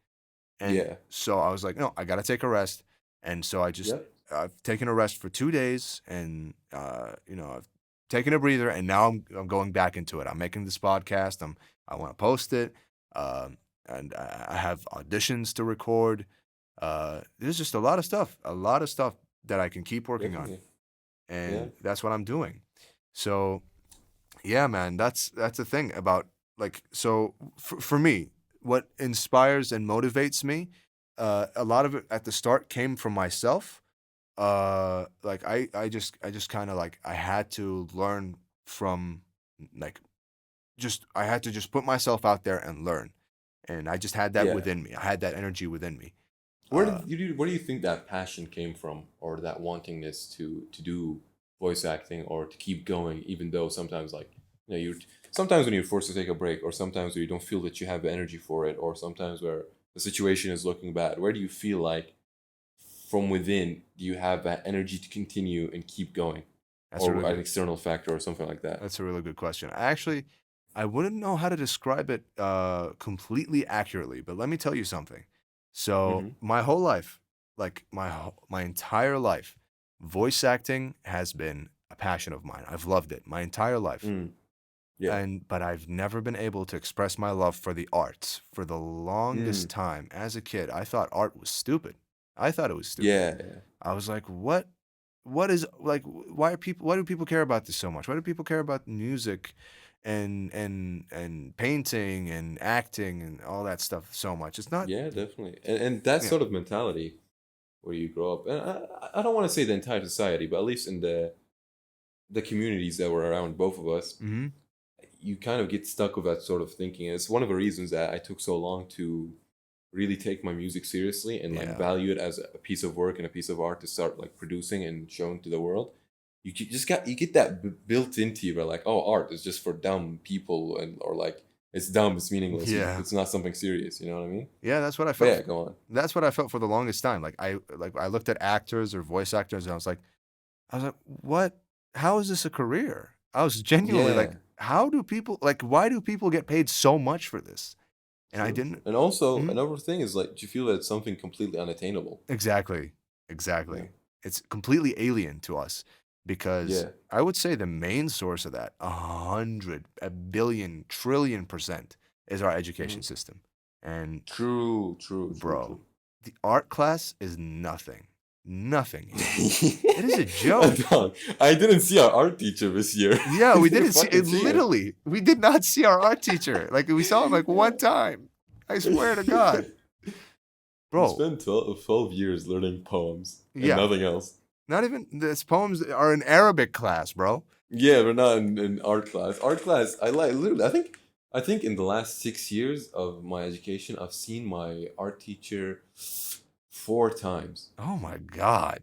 And Yeah. so I was like, no, I got to take a rest. And so Yep. I've taken a rest for 2 days, and, I've taken a breather, and now I'm going back into it. I'm making this podcast. I want to post it. And I have auditions to record. There's just a lot of stuff that I can keep working on. Definitely. Yeah. And that's what I'm doing. So yeah, man, that's the thing about, like, so for me, what inspires and motivates me, a lot of it at the start came from myself. Like I just kind of like I had to learn from, like, just I had to just put myself out there and learn, and I just had that Yeah. within me. I had that energy within me. Uh, Where do you think that passion came from, or that wantingness to do voice acting or to keep going, even though sometimes like you sometimes when you're forced to take a break, or sometimes where you don't feel that you have the energy for it, or sometimes where the situation is looking bad. Where do you feel like from within do you have that energy to continue and keep going, that's a or really an good. external factor or something like that? That's a really good question. I wouldn't know how to describe it completely accurately, but let me tell you something. So Mm-hmm. my whole life, like my entire life, voice acting has been a passion of mine. I've loved it my entire life, Mm. Yeah. and but I've never been able to express my love for the arts. For the longest Mm. time, as a kid, I thought art was stupid. I thought it was stupid. Yeah. Yeah. I was like, what is, like, why do people care about this so much? Why do people care about music and painting and acting and all that stuff so much? It's not. Yeah, definitely. And that Yeah. sort of mentality where you grow up, and I don't want to say the entire society, but at least in the communities that were around both of us, Mhm. you kind of get stuck with that sort of thinking. And it's one of the reasons that I took so long to really take my music seriously and like Yeah. value it as a piece of work and a piece of art to start like producing and showing to the world. You get that built into you, where like, oh, art is just for dumb people, and or like it's dumb, it's meaningless, Yeah. it's not something serious. You know what I mean? Yeah, But yeah, go on. that's what I felt for the longest time. I looked at actors or voice actors, and I was like, "What? How is this a career?" I was genuinely Yeah. like, "How do people, like, why do people get paid so much for this?" And I True. didn't. And also Mhm. another thing is like, do you feel that it's something completely unattainable? Exactly. Yeah. Exactly. It's completely alien to us because Yeah. I would say the main source of that, 100, a billion, trillion%, is our education Hmm. system. And True, true, true, bro, true. the art class is nothing. Nothing. It is a joke. Dog, I didn't see our art teacher this year. Yeah, we didn't see Fucking it. see him. Literally, we did not see our art teacher. Like, we saw him like one time. I swear to God, We bro. spent 12 years learning poems and Yeah, nothing else. not even these poems are in Arabic class, bro. Yeah, we're not in art class. Art class, I like literally. I think in the last 6 years of my education, I've seen my art teacher 4 times. Oh my God.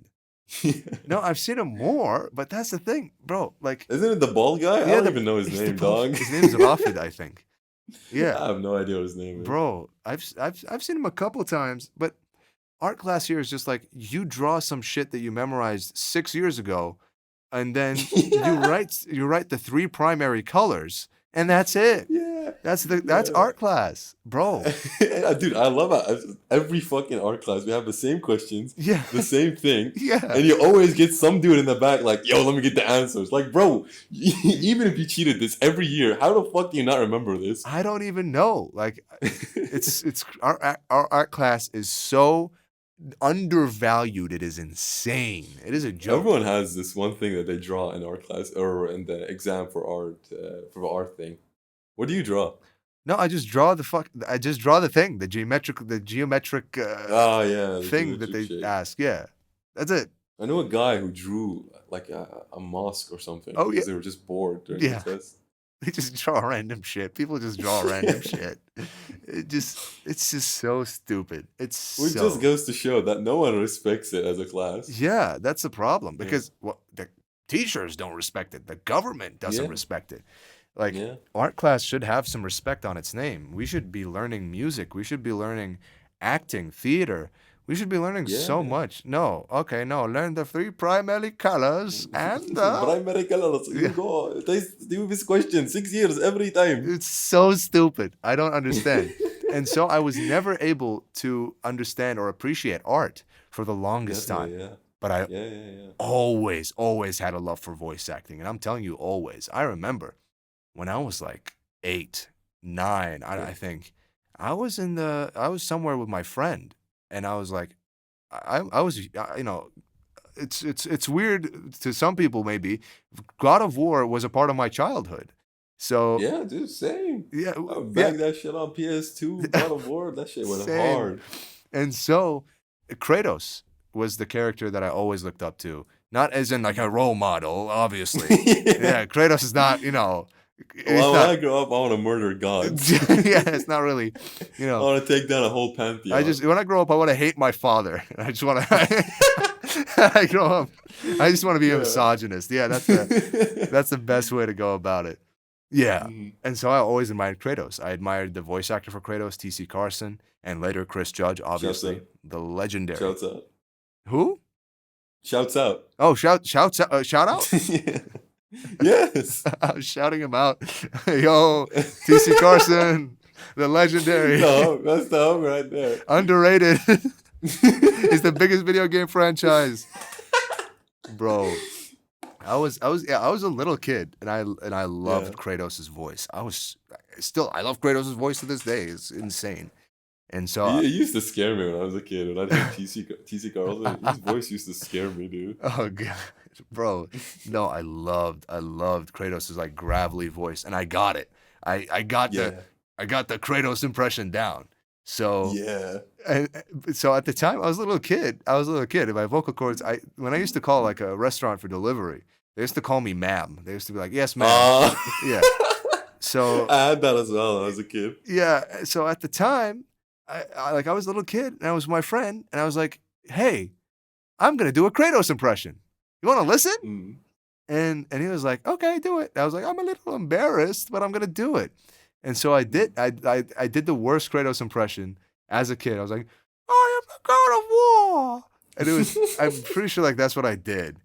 No, I've seen him more, but that's the thing, bro. Like, Isn't it the bald guy? I yeah, don't even know his he's the name, bald- dog. His name's Rafid, I think. Yeah, I have no idea what his name is. bro. I've seen him a couple times, but art class here is just like you draw some shit that you memorized 6 years ago, and then Yeah. you write the 3 primary colors, and that's it. Yeah. That's Yeah. art class, bro. Dude, I love it. Every fucking art class, we have the same questions, Yeah, the same thing, yeah. and you always get some dude in the back like, yo, let me get the answers. Like, bro, even if you cheated this every year, how the fuck do you not remember this? I don't even know. Like, it's our art class is so undervalued. It is insane. It is a joke. Everyone has this one thing that they draw in art class or in the exam for art thing. What do you draw? No, I just draw the thing, the geometric Oh yeah, the thing that geometric they shape. ask. Yeah, that's it. I know a guy who drew like a mosque or something Oh, because yeah. they were just bored during Yeah. the test. They just draw random shit. People just draw random shit. It's just so stupid. It's Which so just goes to show that no one respects it as a class. yeah. That's the problem Yeah. because the teachers don't respect it. The government doesn't Yeah. respect it. Like, Yeah. art class should have some respect on its name. We should be learning music. We should be learning acting, theater. We should be learning so Yeah. much. No, okay, no. Learn the 3 primary colors and Primary colors. You Yeah. go. They do this question 6 years every time. It's so stupid. I don't understand. And so I was never able to understand or appreciate art for the longest time. Definitely, yeah. But I Yeah. always had a love for voice acting. And I'm telling you, always. I remember when I was like 8, 9, I think, I was somewhere with my friend. And I was like, I was, it's weird to some people maybe. God of War was a part of my childhood. So Yeah, dude, same. yeah, I would yeah, bag that shit on PS2, God of War. That shit went Same. hard. And so Kratos was the character that I always looked up to. Not as in like a role model, obviously. Yeah, Kratos is not, Well, when I grow up, I want to murder gods. yeah, it's not really, I want to take down a whole pantheon. when I grow up, I want to hate my father. I just want to, I grow up, I just want to be a Yeah. misogynist. Yeah, that's the best way to go about it. Yeah. Mhm. And so I always admired Kratos. I admired the voice actor for Kratos, T.C. Carson, and later Chris Judge, obviously, out. the legendary. Shouts out. Who? Shouts out. Oh, shout out! Yes. I was shouting him out. Yo, T.C. Carson, the legendary, No, that's the home right there. underrated. It's the biggest video game franchise, bro. I was a little kid, and I loved Kratos' voice. I love Kratos' voice to this day. It's insane. And so He used to scare me when I was a kid. When I heard TC Carlson, his voice used to scare me, dude. oh god, bro. No, I loved Kratos' like gravelly voice, and I got it. I got the Kratos impression down. So Yeah. and so at the time I was a little kid. And my vocal cords, when I used to call like a restaurant for delivery, they used to call me ma'am. They used to be like, "Yes, ma'am." Yeah. So I had that as well when I was a kid. yeah. So at the time, I was a little kid, and I was with my friend, and I was like, "Hey, I'm gonna do a Kratos impression. You want to listen?" Mm. And he was like, "Okay, do it." I was like, "I'm a little embarrassed, but I'm gonna do it." And so I did. I did the worst Kratos impression as a kid. I was like, "I am the God of War," and it was. I'm pretty sure like that's what I did.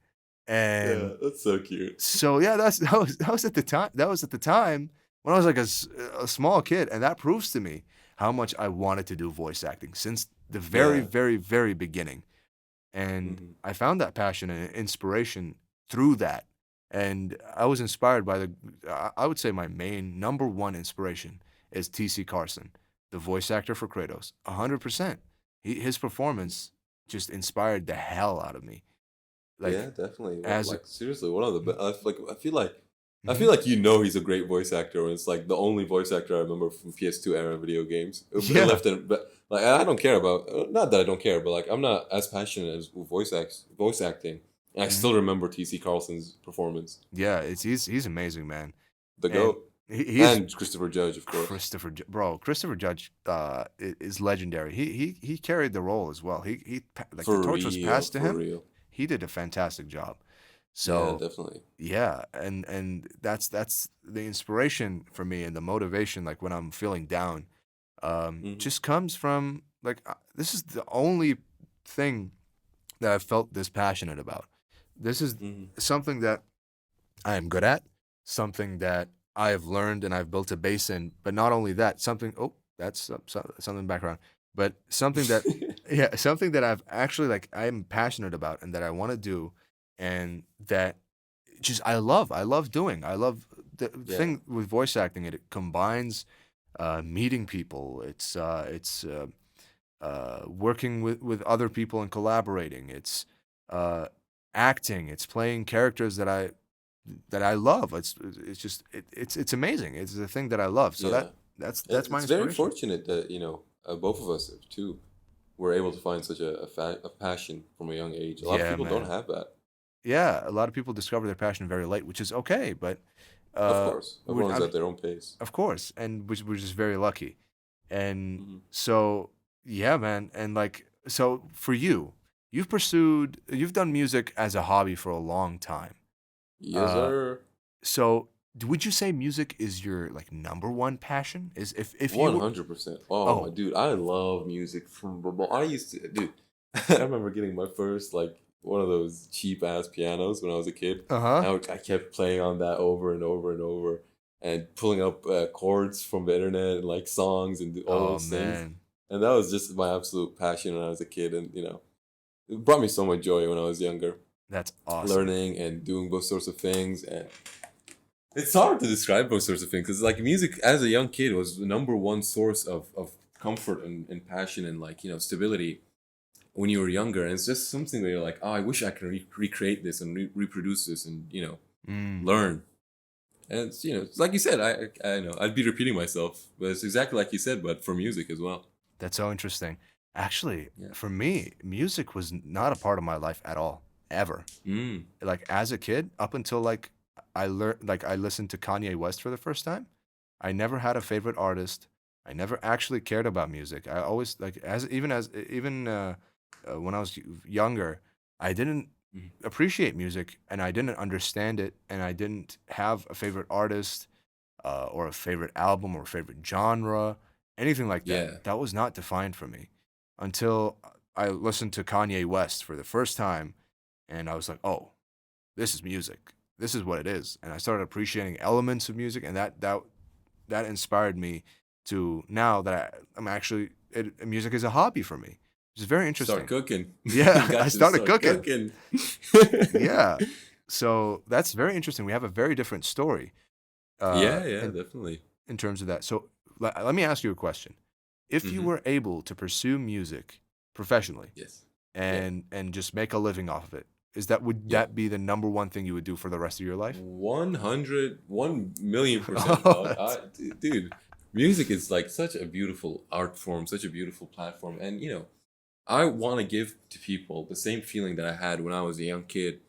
And Yeah, that's so cute. so yeah, that was at the time. That was at the time when I was like a small kid, and that proves to me how much I wanted to do voice acting since the very, Yeah. very, very beginning. And Mhm. I found that passion and inspiration through that. And I was inspired by I would say my main number one inspiration is T.C. Carson, the voice actor for Kratos. 100%. His performance just inspired the hell out of me. Yeah, Like definitely. as a, Like seriously, one of the Mhm. like I feel Mhm. like he's a great voice actor, and it's like the only voice actor I remember from PS2 era video games. It Yeah. left it, but like I don't care about not that I don't care, but like I'm not as passionate as voice acting. And I Mhm. still remember T.C. Carlson's performance, Yeah, he's amazing, man. the And goat, he's and Christopher Judge, of course, Bro, Christopher Judge is legendary. He carried the role as well. Like the for torch was real, passed to for him. real. He did a fantastic job. Yeah, So definitely. yeah, and that's the inspiration for me and the motivation. Like when I'm feeling down, Hmm. just comes from like this is the only thing that I've felt this passionate about. This is Hmm. something that I am good at, something that I have learned and I've built a base in. But not only that, something. Oh, that's something in the background. But something that, yeah, something that I've actually like I'm passionate about and that I want to do, and that just I love. I love doing. I love the Yeah, thing with voice acting. It combines meeting people. Working with other people and collaborating. It's uh, acting. It's playing characters that I love. It's just it's amazing. It's the thing that I love. So yeah. that's my It's very inspiration. fortunate that both of us too were able to find such a passion from a young age. A lot of Yeah, people don't man. have that. Yeah, a lot of people discover their passion very late, which is okay. But Of uh, course, everyone's I at mean, their own pace. of course, and we're just very lucky. And Hmm. so yeah, man. And like so for you, you've done music as a hobby for a long time. Yes, Uh, sir. so would you say music is your like number one passion? Is if you One were, 100%. Oh my oh, dude, I love music from the I used to dude. I remember getting my first like one of those cheap ass pianos when I was a kid. uh-huh. I kept playing on that over and over and over, and pulling up chords from the internet and like songs and all Oh those things. man, And that was just my absolute passion when I was a kid, and it brought me so much joy when I was younger, that's awesome. learning and doing those sorts of things. And it's hard to describe those sorts of things because like music as a young kid was the number one source of comfort and passion and like stability when you were younger. And it's just something where you're like, oh, I wish I could recreate this and reproduce this and Mm, learn. And it's it's like you said, I know I'd be repeating myself, but it's exactly like you said, but for music as well. that's so interesting. Actually, Yeah. for me, music was not a part of my life at all, ever. Mm. Like as a kid, up until like I learned, like I listened to Kanye West for the first time. I never had a favorite artist. I never actually cared about music. I always like as even when I was younger, I didn't Mm. appreciate music and I didn't understand it and I didn't have a favorite artist or a favorite album or a favorite genre, anything like that. Yeah. That was not defined for me until I listened to Kanye West for the first time and I was like, "Oh, this is music. This is what it is." And I started appreciating elements of music and that inspired me to now that I'm actually music is a hobby for me, which is very Start interesting. cooking. You Yeah, I got to started start cooking. cooking. Yeah. So that's very interesting. We have a very different story Yeah, yeah, in definitely. terms of that. So let me ask you a question. If you Hmm. were able to pursue music professionally Yes. Yeah. and just make a living off of it, is that would Yeah. that be the number one thing you would do for the rest of your life? 100, 1,000,000%, Oh, dog. Dude, music is like such a beautiful art form, such a beautiful platform. And, I want to give to people the same feeling that I had when I was a young kid.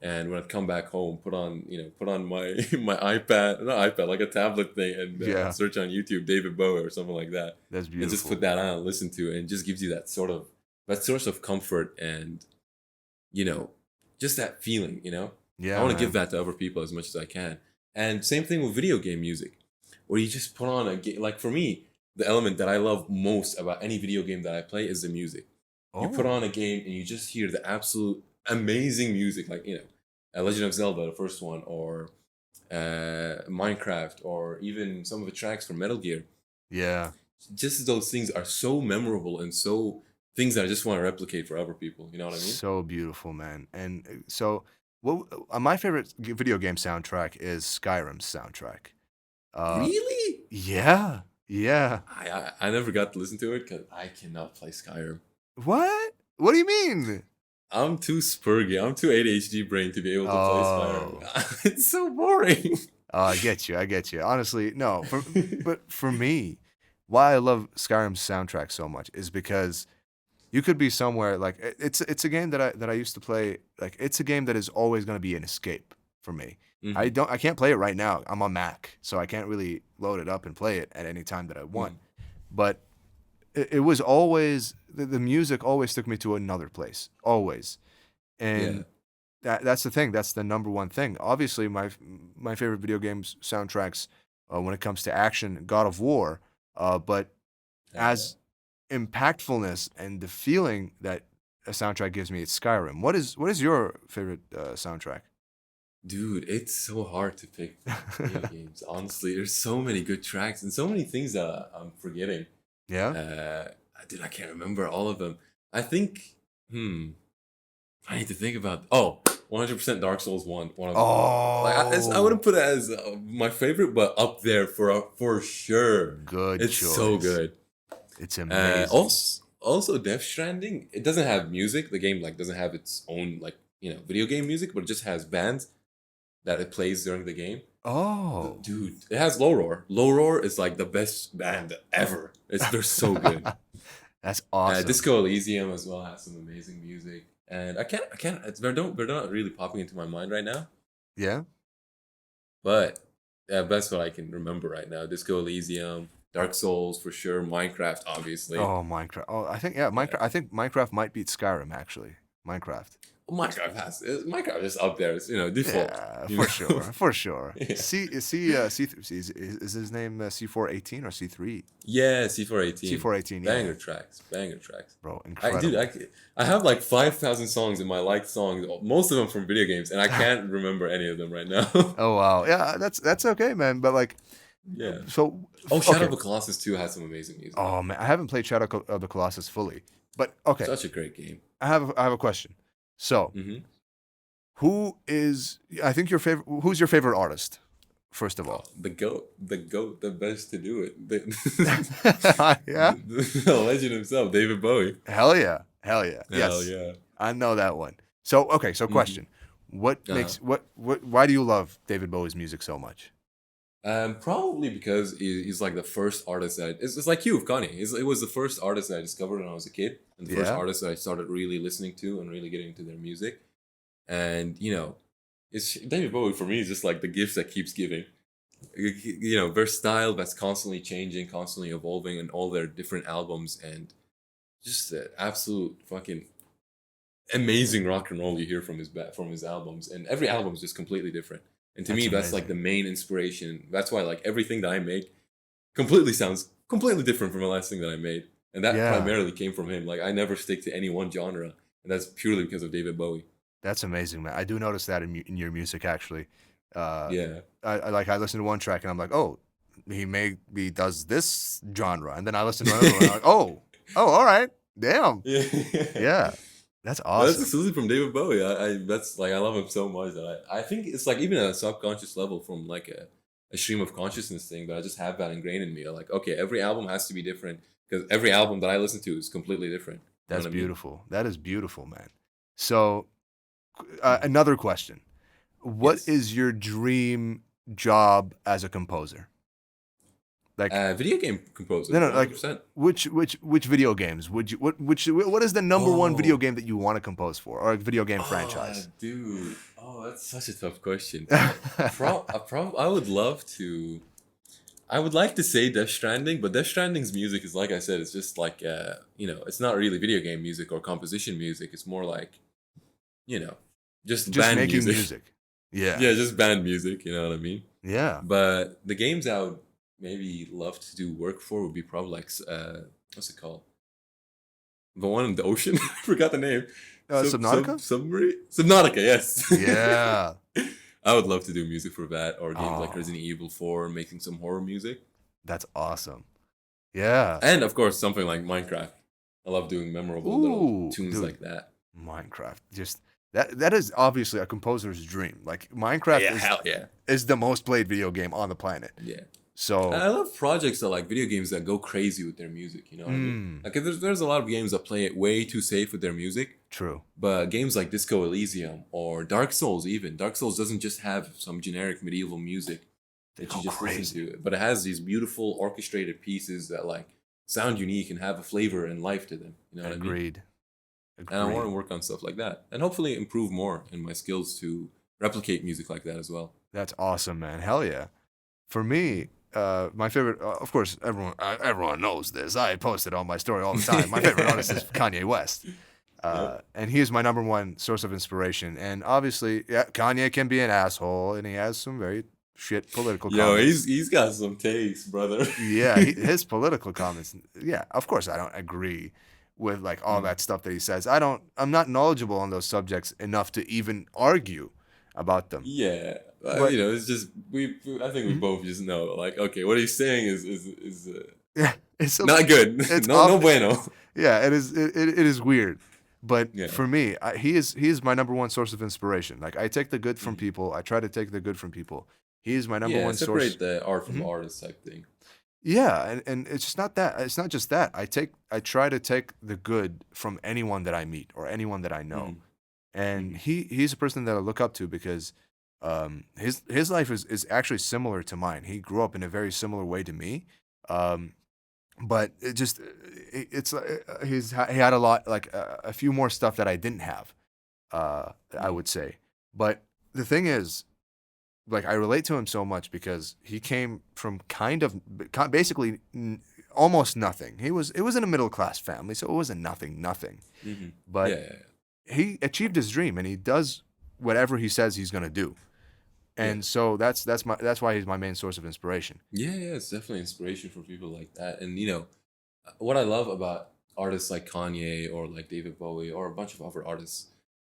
And when I'd come back home, put on my my not iPad, like a tablet thing, and yeah, search on YouTube David Bowie or something like that, that's and just put beautiful. that on, listen to it, and it just gives you that source of comfort and you know, just that feeling, I Yeah, want to give man. that to other people as much as I can. And same thing with video game music, where you just put on a game. Like for me, the element that I love most about any video game that I play is the music. You put Oh, on a game and you just hear the absolute amazing music, like, Legend of Zelda, the first one, or Minecraft, or even some of the tracks from Metal Gear. yeah. Just those things are so memorable and so things that I just want to replicate for other people. You know what I mean? So beautiful, man. And so, what my favorite video game soundtrack is Skyrim's soundtrack. Uh, Really? yeah, yeah. I never got to listen to it because I cannot play Skyrim. What? What do you mean? I'm too spurgy. I'm too ADHD brain to be able to play Oh. Skyrim. It's so boring. Oh, I get you. I get you. Honestly, no. But for me, why I love Skyrim's soundtrack so much is because you could be somewhere like it's a game that I used to play. Like it's a game that is always going to be an escape for me. Hmm. I can't play it right now. I'm on Mac, so I can't really load it up and play it at any time that I want. Hmm. But it was always the music always took me to another place, always. Yeah. And that's the thing. That's the number one thing. Obviously, my favorite video games soundtracks when it comes to action, God of War. But Hell yeah. as impactfulness and the feeling that a soundtrack gives me, it's Skyrim. What is your favorite soundtrack? Dude, it's so hard to pick video games. Honestly, there's so many good tracks and so many things that I'm forgetting. Yeah. Uh, Dude, I can't remember all of them. I think, I need to think about. Oh, 100% Dark Souls one of them. Like I Oh, wouldn't put it as my favorite, but up there for sure. good It's so choice. good. It's amazing. Also Death Stranding. It doesn't have music. The game like doesn't have its own like video game music, but it just has bands that it plays during the game. Oh, Dude, it has Low Roar. Low Roar is like the best band ever. They're so good. that's awesome. Disco Elysium as well has some amazing music. And I can't. They're not really popping into my mind right now. Yeah. But yeah, that's what I can remember right now. Disco Elysium, Dark Souls for sure, Minecraft obviously. Oh, Minecraft. Oh, I think yeah, Yeah. Minecraft. I think Minecraft might beat Skyrim actually. Minecraft. Minecraft is up there. It's default. Yeah, You for know. sure, for sure. Yeah. Is his name C418 or C3? Yeah, C418. C418, yeah, Banger tracks. bro, Dude, incredible. I have like 5,000 songs in my liked songs, most of them from video games, and I can't remember any of them right now. Oh wow, yeah, that's okay, man. But like, Yeah. so Oh, Shadow okay. of the Colossus 2 has some amazing music. Oh man, I haven't played of the Colossus fully, but okay, Such a great game. I have a question. So, Hmm. who is I think your favorite? Who's your favorite artist? First of Oh, all, the goat, the best to do it. yeah, The legend himself, David Bowie. hell yeah, hell yeah, Hell yes, yeah. I know that one. So okay, so Hmm. question: What Uh-huh. makes what? Why do you love David Bowie's music so much? Probably because he's like the first artist that it's like you with Kanye. It was the first artist that I discovered when I was a kid, and the first Yeah, artist that I started really listening to and really getting into their music. And it's David Bowie for me is just like the gift that keeps giving. Versatile that's constantly changing, constantly evolving, and all their different albums, and just the absolute fucking amazing rock and roll you hear from his albums, and every album is just completely different. And to that's me, that's like the amazing. main inspiration. That's why like everything that I make completely sounds completely different from the last thing that I made, and that Yeah, primarily came from him. Like I never stick to any one genre, and that's purely because of David Bowie. that's amazing, man. I do notice that in your music actually. Uh, Yeah. I listen to one track and I'm like, oh, he maybe does this genre, and then I listen to another one. And I'm like, oh, all right, damn, Yeah. yeah, that's That's awesome. exclusively from David Bowie. I that's like I love him so much that I think it's like even at a subconscious level from like a stream of consciousness thing, but I just have that ingrained in me. I'm like, okay, every album has to be different because every album that I listen to is completely different. You know That's what I mean? beautiful. That is beautiful, man. So, another question: What Yes. is your dream job as a composer? Like, Video game composer, no, no, like 100%. which video games would you what is the number one video Oh, game that you want to compose for, or a video game oh, franchise? dude. Oh, that's such a tough question. I would love to. I would like to say Death Stranding, but Death Stranding's music is like I said, it's just like it's not really video game music or composition music. It's more like you know, just Just band making music. music. Yeah, Yeah, just band music. You know what I mean? yeah. But the games I would maybe love to do work for would be probably like what's it called? The one in the ocean. I forgot the name. Subnautica. Subnautica. Yes. Yeah. I would love to do music for that or games like Oh, Resident Evil 4, making some horror music, that's awesome. Yeah. and of course something like Minecraft. I love doing memorable little Ooh, tunes dude. like that. Minecraft. Just that is obviously a composer's dream. Like Minecraft Yeah, hell yeah, is the most played video game on the planet. yeah. So, I love projects that like video games that go crazy with their music. You know what I mean? Like there's a lot of games that play it way too safe with their music. true. But games like Disco Elysium or Dark Souls, even Dark Souls doesn't just have some generic medieval music They that go you just crazy. listen to, but it has these beautiful orchestrated pieces that like sound unique and have a flavor and life to them. You know what I mean? Agreed. And I want to work on stuff like that, and hopefully improve more in my skills to replicate music like that as well. That's awesome, man. Hell yeah. For me, my favorite, of course, everyone knows this. I post it on my story all the time. My favorite artist is Kanye West. Yep. And he is my number one source of inspiration. And obviously, yeah, Kanye can be an asshole, and he has some very shit political Yo, comments. he's got some taste, brother. Yeah, his political comments. Yeah, of course, I don't agree with like all that stuff that he says. I'm not knowledgeable on those subjects enough to even argue about them. Yeah, But you know, it's just I think we both just know, like, okay, what he's saying is yeah, it's not good. It's No bueno. Yeah, it is. It is weird, but Yeah. for me, he is my number one source of inspiration. Like I take the good from people. I try to take the good from people. He is my number Yeah, one source. separate the art from the artist type thing. Yeah, and it's just not that. It's not just that. I try to take the good from anyone that I meet or anyone that I know. And he's a person that I look up to because his life is actually similar to mine. He grew up in a very similar way to me. But it just it's he had a lot like a few more stuff that I didn't have. I would say. But the thing is, like I relate to him so much because he came from basically almost nothing. It was in a middle class family, so it wasn't nothing. But Yeah. he achieved his dream, and he does whatever he says he's gonna do. And so that's why he's my main source of inspiration. Yeah, it's definitely inspiration for people like that. And you know, what I love about artists like Kanye or like David Bowie or a bunch of other artists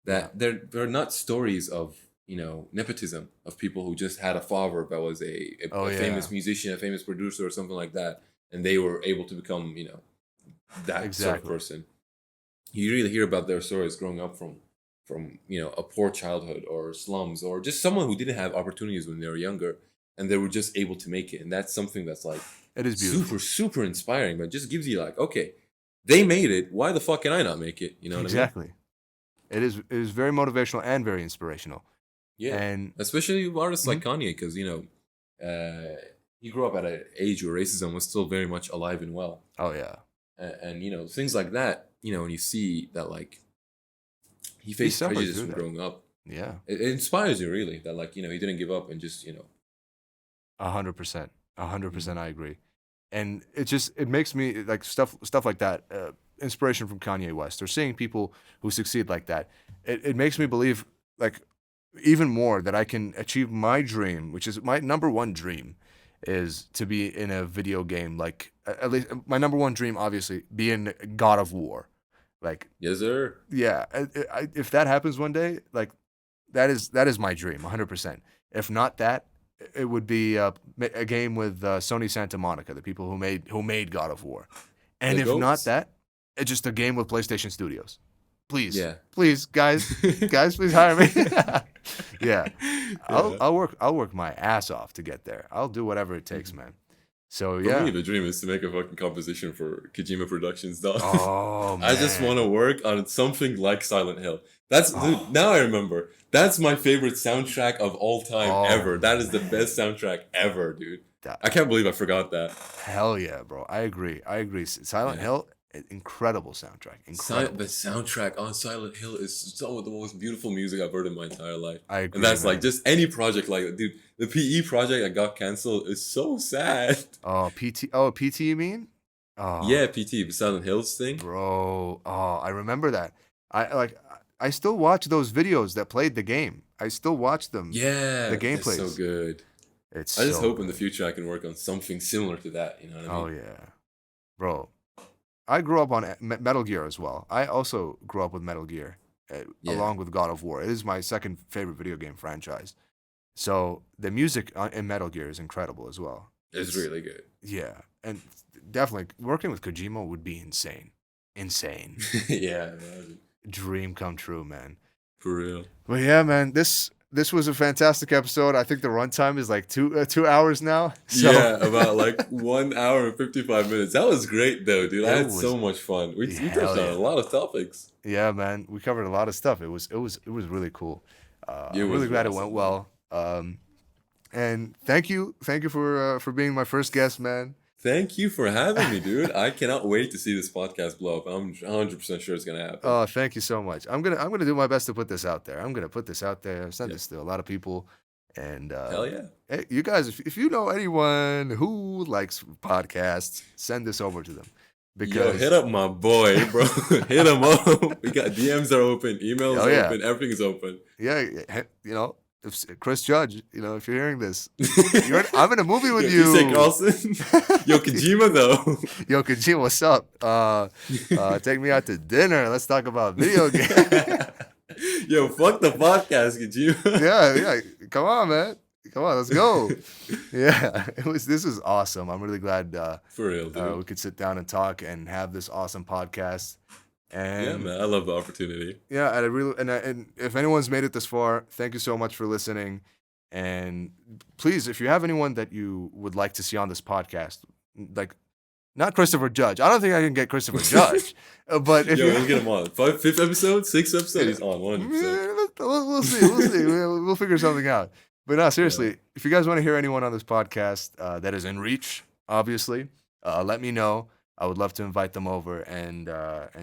that they're not stories of, you know, nepotism of people who just had a father that was a famous musician, a famous producer or something like that, and they were able to become, you know, that sort of person. You really hear about their stories growing up from you know, a poor childhood or slums or just someone who didn't have opportunities when they were younger and they were just able to make it. And that's something that's like It is beautiful. super inspiring, but just gives you like, okay, they made it, why the fuck can I not make it? You know what Exactly. It is very motivational and very inspirational. Yeah, and especially artists like Kanye, because you know, he grew up at an age where racism was still very much alive and well. Oh yeah, and you know, things like that. You know, when you see that, like, he faced prejudice from growing up. Yeah, it inspires you really that, like, you know, he didn't give up and just, you know. 100%, 100%, I agree. And it makes me like stuff like that. Inspiration from Kanye West or seeing people who succeed like that. It makes me believe like even more that I can achieve my dream, which is my number one dream, is to be in a video game. Like at least my number one dream, obviously, be in God of War. Like Yes, sir. Yeah, if that happens one day, like that is my dream, 100%. If not that, it would be a game with Sony Santa Monica, the people who made God of War. And The if goats? not that, it's just a game with PlayStation Studios. Please, Yeah. please, guys, please hire me. Yeah, I'll work my ass off to get there. I'll do whatever it takes, man. So For me, the dream is to make a fucking composition for Kojima Productions, dog. Oh man, I just want to work on something like Silent Hill. Dude, now I remember. That's my favorite soundtrack of all time ever. That is the best soundtrack ever, dude. I can't believe I forgot that. Hell yeah, bro. I agree. Silent Hill, incredible soundtrack. Incredible. The soundtrack on Silent Hill is some of the most beautiful music I've heard in my entire life. I agree. And that's man. like just any project like that. Dude, the PE project that got canceled is so sad. Oh, PT. Oh, PT, you mean? Oh. Yeah, PT, the Silent Hills thing. Bro, I remember that. I still watch those videos that played the game. I still watch them. Yeah, the gameplays. That's so good. I just hope in the future I can work on something similar to that. You know what I mean? Oh yeah, bro. I grew up on Metal Gear as well. I also grew up with Metal Gear, along with God of War. It is my second favorite video game franchise. So the music in Metal Gear is incredible as well. It's really good. Yeah, and definitely working with Kojima would be insane. Yeah, imagine. Dream come true, man. For real. But yeah, man, this this was a fantastic episode. I think the runtime is like 2 hours now. So Yeah, about like 1 hour and 55 minutes. That was great though, dude. I it had was so much fun. We touched hell on yeah. a lot of topics. Yeah, man. We covered a lot of stuff. It was really cool. It I'm was really glad it went awesome, man. well. And thank you for being my first guest, man. Thank you for having me, dude. I cannot wait to see this podcast blow up. I'm 100% sure it's gonna happen. Oh, thank you so much. I'm gonna do my best to put this out there. I'm gonna put this out there. I've sent Yeah. this to a lot of people, and Hell yeah. hey, you guys, if you know anyone who likes podcasts, send this over to them Yo, because hit up my boy, bro. Hit him up. We got DMs are open, emails oh are yeah, open, everything is open. yeah, if Chris Judge, if you're hearing this, I'm in a movie with Yo, you. Kisei Carlson. Yo, Kojima though. Yo, Kojima, what's up? Take me out to dinner. Let's talk about video games. Yo, fuck the podcast, Kojima. Yeah. Come on, man. Come on, let's go. Yeah, this was awesome. I'm really glad For real, dude. we could sit down and talk and have this awesome podcast. And Yeah, man. I love the opportunity. yeah, and I really and if anyone's made it this far, thank you so much for listening. And please, if you have anyone that you would like to see on this podcast, like not Christopher Judge. I don't think I can get Christopher Judge, but if Yo, you let's get him on. Fifth episode, sixth episode, he's on 100%. We'll see. We'll see. We'll figure something out. But no, seriously, if you guys want to hear anyone on this podcast that is in reach, obviously, let me know. I would love to invite them over and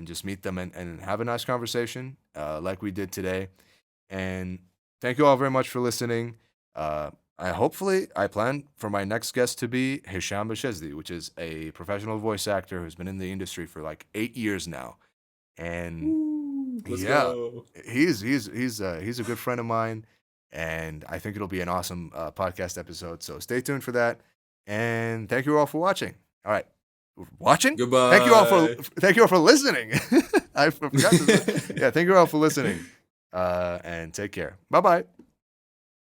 just meet them and have a nice conversation like we did today. And thank you all very much for listening. I plan for my next guest to be Hisham Bashezdi, which is a professional voice actor who's been in the industry for like 8 years now. And Ooh, let's yeah, go. he's a good friend of mine, and I think it'll be an awesome podcast episode. So stay tuned for that. And thank you all for watching. All right, watching. Goodbye. Thank you all for listening. I forgot to. Yeah, thank you all for listening. And take care. Bye bye.